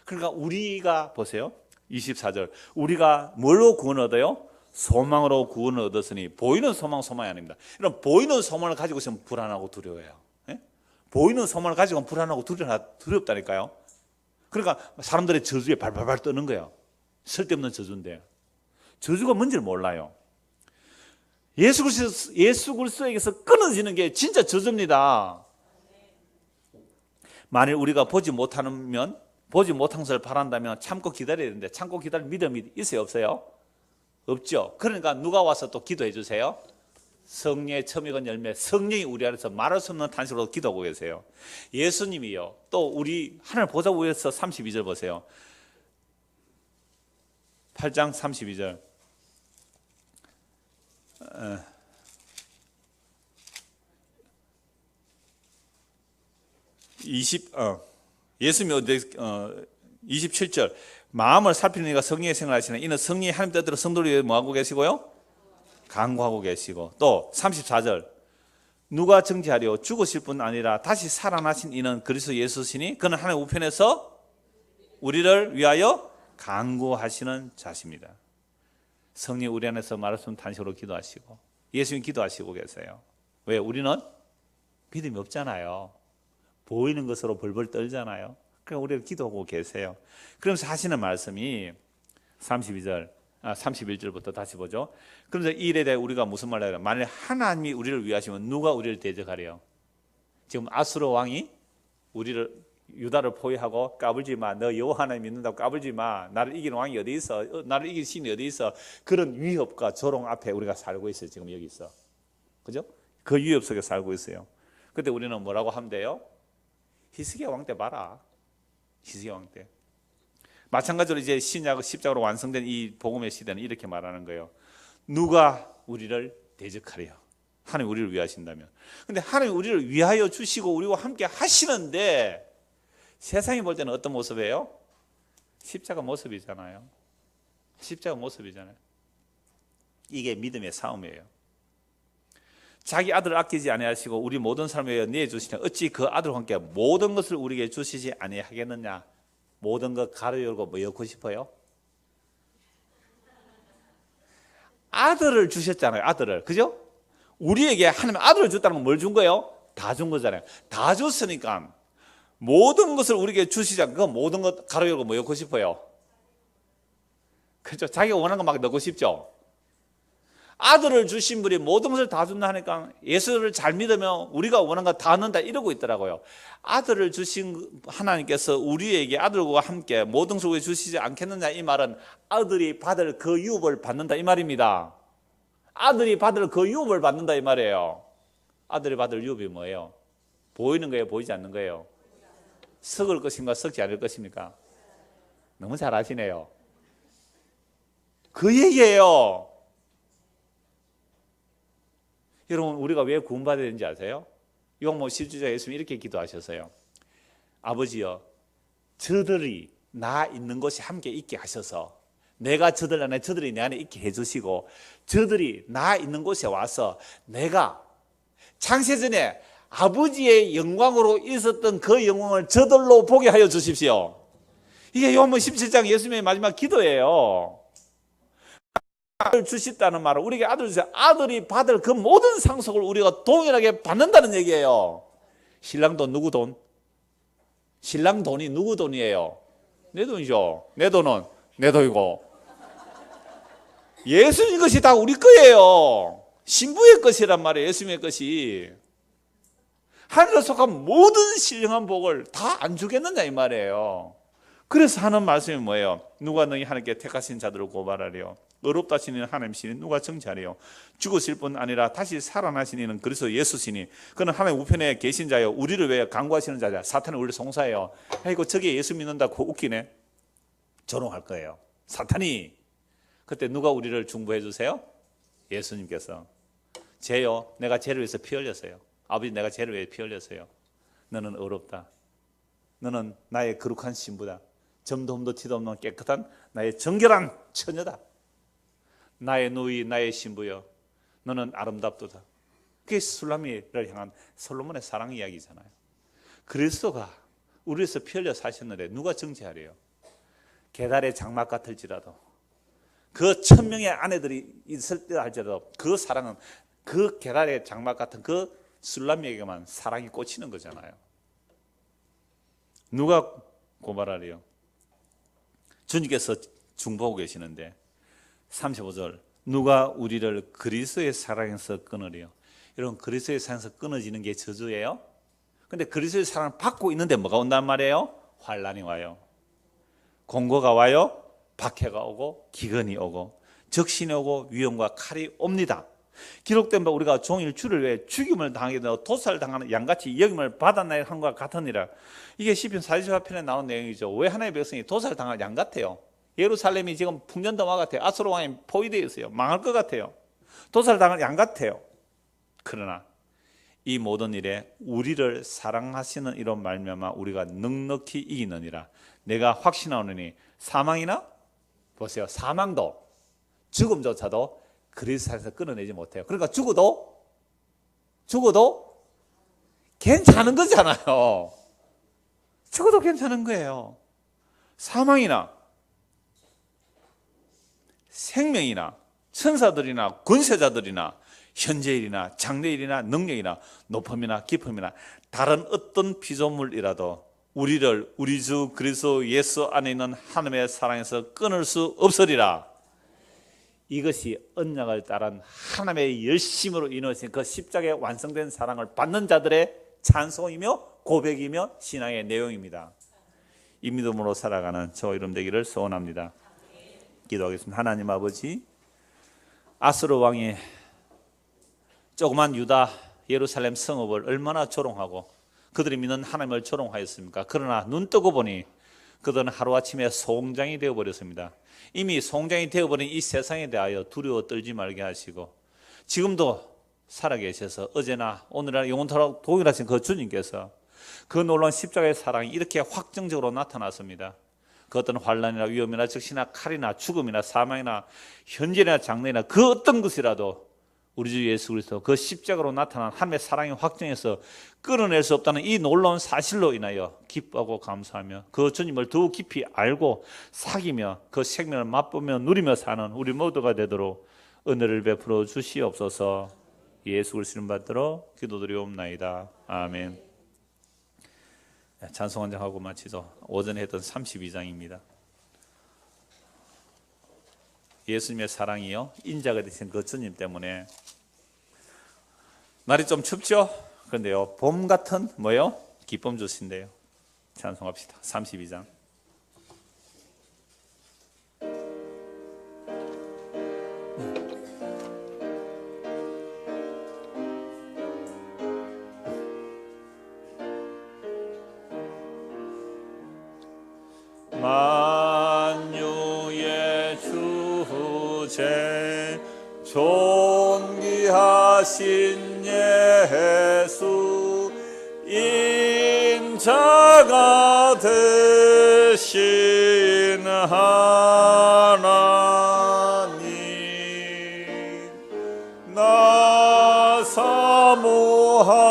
그러니까 우리가 보세요. 24절. 우리가 뭘로 구원을 얻어요? 소망으로 구원을 얻었으니 보이는 소망이 아닙니다. 이런 보이는 소망을 가지고 있으면 불안하고 두려워요. 예? 보이는 소망을 가지고 있으면 불안하고 두렵다니까요. 그러니까 사람들의 저주에 발발발 떠는 거예요. 쓸데없는 저주인데. 저주가 뭔지를 몰라요. 예수 그리스도에게서 끊어지는 게 진짜 저주입니다. 만일 우리가 보지 못한 것을 바란다면 참고 기다려야 되는데 참고 기다릴 믿음이 있어요, 없어요? 없죠. 그러니까 누가 와서 또 기도해 주세요? 성령의 처음 익은 열매, 성령이 우리 안에서 말할 수 없는 탄식으로 기도하고 계세요. 예수님이요, 또 우리 하늘 보좌 위에서 32절 보세요. 8장 32절. 예수님이 27절. 마음을 살피는 이가 성령의 생활을 하시는 이는 성령이 하나님 뜻대로 성도를 위해 뭐하고 계시고요? 간구하고 계시고. 또 34절. 누가 정죄하려 죽으실 뿐 아니라 다시 살아나신 이는 그리스도 예수시니 그는 하나님 우편에서 우리를 위하여 간구하시는 자십니다. 성령 우리 안에서 말할 수 없는 단식으로 기도하시고 예수님 기도하시고 계세요. 왜? 우리는 믿음이 없잖아요. 보이는 것으로 벌벌 떨잖아요. 그러니까 우리를 기도하고 계세요. 그러면서 하시는 말씀이 31절부터 다시 보죠. 그러면서 이 일에 대해 우리가 무슨 말을 해요? 만일 하나님이 우리를 위하시면 누가 우리를 대적하래요? 지금 아수르 왕이 우리를 유다를 포위하고 까불지 마. 너 여호와 하나님 믿는다고 까불지 마. 나를 이기는 왕이 어디 있어? 나를 이길 신이 어디 있어? 그런 위협과 조롱 앞에 우리가 살고 있어요. 지금 여기 있어. 그죠? 그 위협 속에 살고 있어요. 그때 우리는 뭐라고 하면 돼요? 히스기야 왕 때 봐라. 히스기야 왕 때. 마찬가지로 이제 신약 십자가로 완성된 이 복음의 시대는 이렇게 말하는 거예요. 누가 우리를 대적하래요? 하나님 우리를 위하신다면. 근데 하나님 우리를 위하여 주시고 우리와 함께 하시는데 세상이 볼 때는 어떤 모습이에요? 십자가 모습이잖아요. 십자가 모습이잖아요. 이게 믿음의 싸움이에요. 자기 아들을 아끼지 아니하시고 우리 모든 사람을 위하여 내주시냐 어찌 그 아들과 함께 모든 것을 우리에게 주시지 아니하겠느냐. 모든 것 가로 열고 뭐 엮고 싶어요? 아들을 주셨잖아요. 아들을. 그죠? 우리에게 하나님 아들을 줬다는 건 뭘 준 거예요? 다 준 거잖아요. 다 줬으니까 모든 것을 우리에게 주시자. 그 모든 것 가로 열고 뭐 엮고 싶어요? 그렇죠? 자기가 원하는 거 막 넣고 싶죠? 아들을 주신 분이 모든 것을 다 준다 하니까 예수를 잘 믿으면 우리가 원하는 거 다 얻는다 이러고 있더라고요. 아들을 주신 하나님께서 우리에게 아들과 함께 모든 것을 주시지 않겠느냐, 이 말은 아들이 받을 그 유업을 받는다 이 말입니다. 아들이 받을 그 유업을 받는다 이 말이에요. 아들이 받을 유업이 뭐예요? 보이는 거예요, 보이지 않는 거예요? 썩을 것인가, 썩지 않을 것입니까? 너무 잘 아시네요. 그 얘기예요. 여러분, 우리가 왜 구원받아야 되는지 아세요? 요한복음 10장 예수님이 이렇게 기도하셨어요. 아버지여, 저들이 나 있는 곳에 함께 있게 하셔서, 내가 저들 안에, 저들이 내 안에 있게 해주시고, 저들이 나 있는 곳에 와서 내가 창세전에 아버지의 영광으로 있었던 그 영광을 저들로 보게 하여 주십시오. 이게 요한복음 17장 예수님의 마지막 기도예요. 아들을 주셨다는 말은 우리에게 아들을 주세요. 아들이 받을 그 모든 상속을 우리가 동일하게 받는다는 얘기예요. 신랑 돈 누구 돈? 신랑 돈이 누구 돈이에요? 내 돈이죠. 내 돈은 내 돈이고, 예수님 것이 다 우리 거예요. 신부의 것이란 말이에요. 예수님의 것이. 하늘에 속한 모든 신령한 복을 다 안 주겠느냐 이 말이에요. 그래서 하는 말씀이 뭐예요? 누가 너희 하나님께 택하신 자들을 고발하리요? 의롭다 하시는 하나님 신이 누가 정죄하리요? 죽으실 뿐 아니라 다시 살아나신 이는 그리스도 예수시니 그는 하나님 우편에 계신 자요, 우리를 위해 간구하시는 자자. 사탄은 우리를 송사해요. 아이고, 저게 예수 믿는다고 웃기네. 조롱할 거예요. 사탄이. 그때 누가 우리를 중보해 주세요? 예수님께서. 죄요, 내가 죄를 위해서 피 흘렸어요. 아버지, 내가 죄를 위해 피 흘렸어요. 너는 의롭다. 너는 나의 거룩한 신부다. 점도 흠도 티도 없는 깨끗한 나의 정결한 처녀다. 나의 누이, 나의 신부여, 너는 아름답도다. 그게 술라미를 향한 솔로몬의 사랑 이야기잖아요. 그리스도가 우리에서 피 흘려 사셨는데 누가 정죄하래요? 계달의 장막 같을지라도, 그 1000명의 아내들이 있을 때 할지라도 그 사랑은 그 계달의 장막 같은 그 술라미에게만 사랑이 꽂히는 거잖아요. 누가 고발하래요? 주님께서 중보하고 계시는데 35절, 누가 우리를 그리스도의 사랑에서 끊으리요? 여러분, 그리스도의 사랑에서 끊어지는 게 저주예요? 근데 그리스도의 사랑을 받고 있는데 뭐가 온단 말이에요? 환란이 와요. 공고가 와요. 박해가 오고 기근이 오고 적신이 오고 위험과 칼이 옵니다. 기록된 바 우리가 종일 주를 위해 죽임을 당하게 되고 도살당하는 양같이 여김을 받았나요? 한과 같으니라. 이게 시편 44편에 나온 내용이죠. 왜 하나님의 백성이 도살당할 양 같아요? 예루살렘이 지금 풍년도마 같아요. 아수르 왕이 포위되어 있어요. 망할 것 같아요. 도살당할 양 같아요. 그러나 이 모든 일에 우리를 사랑하시는 이런 말미암아 우리가 넉넉히 이기느니라. 내가 확신하노니 사망이나, 보세요, 사망도, 죽음조차도 그리스도에서 끊어내지 못해요. 그러니까 죽어도 괜찮은 거잖아요. 죽어도 괜찮은 거예요. 사망이나 생명이나 천사들이나 권세자들이나 현재일이나 장래일이나 능력이나 높음이나 깊음이나 다른 어떤 피조물이라도 우리를 우리 주 그리스도 예수 안에 있는 하나님의 사랑에서 끊을 수 없으리라. 이것이 언약을 따른 하나님의 열심으로 이루어진 그 십자가의 완성된 사랑을 받는 자들의 찬송이며 고백이며 신앙의 내용입니다. 이 믿음으로 살아가는 저 이름 되기를 소원합니다. 기도하겠습니다. 하나님 아버지, 아수르 왕이 조그만 유다 예루살렘 성읍을 얼마나 조롱하고 그들이 믿는 하나님을 조롱하였습니까? 그러나 눈 뜨고 보니 그들은 하루아침에 송장이 되어버렸습니다. 이미 송장이 되어버린 이 세상에 대하여 두려워 떨지 말게 하시고 지금도 살아계셔서 어제나 오늘날 영원토록 동일하신 그 주님께서 그 놀라운 십자가의 사랑이 이렇게 확정적으로 나타났습니다. 그 어떤 환난이나 위험이나 적시나 칼이나 죽음이나 사망이나 현재나 장래나 그 어떤 것이라도 우리 주 예수 그리스도 그 십자가로 나타난 하나님의 사랑의 확정에서 끊어낼 수 없다는 이 놀라운 사실로 인하여 기뻐하고 감사하며 그 주님을 더욱 깊이 알고 사귀며 그 생명을 맛보며 누리며 사는 우리 모두가 되도록 은혜를 베풀어 주시옵소서. 예수 그리스도 이름 받들어 기도드리옵나이다. 아멘. 찬송 한 장 하고 마치죠. 오전에 했던 32장입니다. 예수님의 사랑이요 인자가 되신 그 주님 때문에 날이 좀 춥죠? 그런데요 봄 같은 뭐요? 기쁨 주신대요. 찬송합시다. 32장. 만유의 주제 존귀하신 예수 인자가 되신 하나님 나 사모하여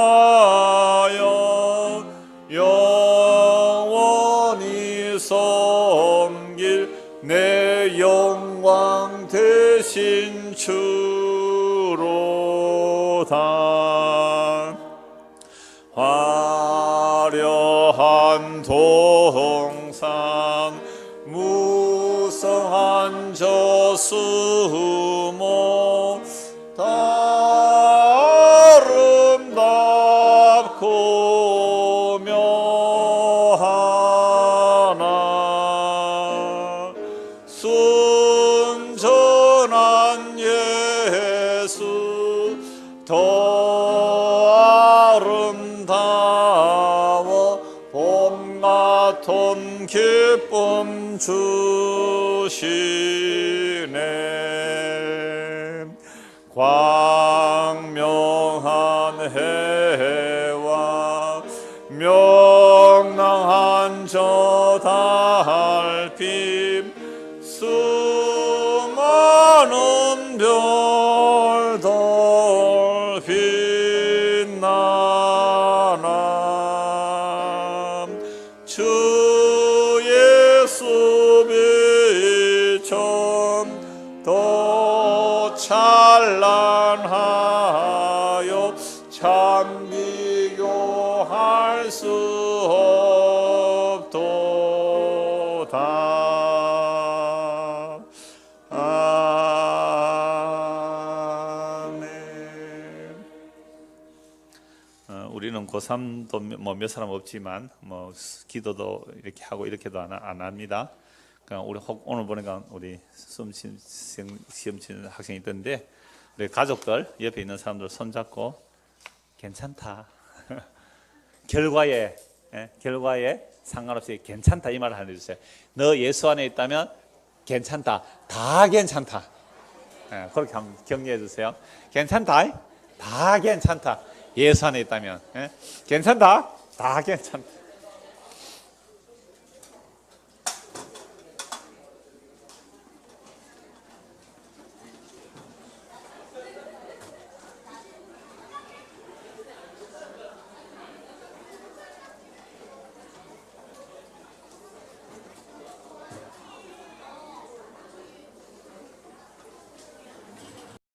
영원히 섬길 내 영광 되신 주로다. 화려한 동산 무성한 저수모 다 아름답고 묘하나 순전한 예수 더 아름다워 봄 같은 기쁨 주시네. 광명한 해와 명랑한 저 달빛 수많은 별들 빛나나 주 예수 빛은 더 찬란하여 참 비교할 수 없도다. 아멘. 우리는 고3도 뭐 몇 사람 없지만 뭐 기도도 이렇게 하고 이렇게도 안 합니다. 그러니까 우리 오늘 보니까 우리 시험 치는 학생이 있던데 우리 가족들 옆에 있는 사람들 손잡고 괜찮다. 결과에 상관없이 괜찮다 이 말을 하나 해주세요. 너 예수 안에 있다면 괜찮다. 다 괜찮다. 그렇게 한번 격려해 주세요. 괜찮다. 다 괜찮다. 예수 안에 있다면 괜찮다. 다 괜찮다.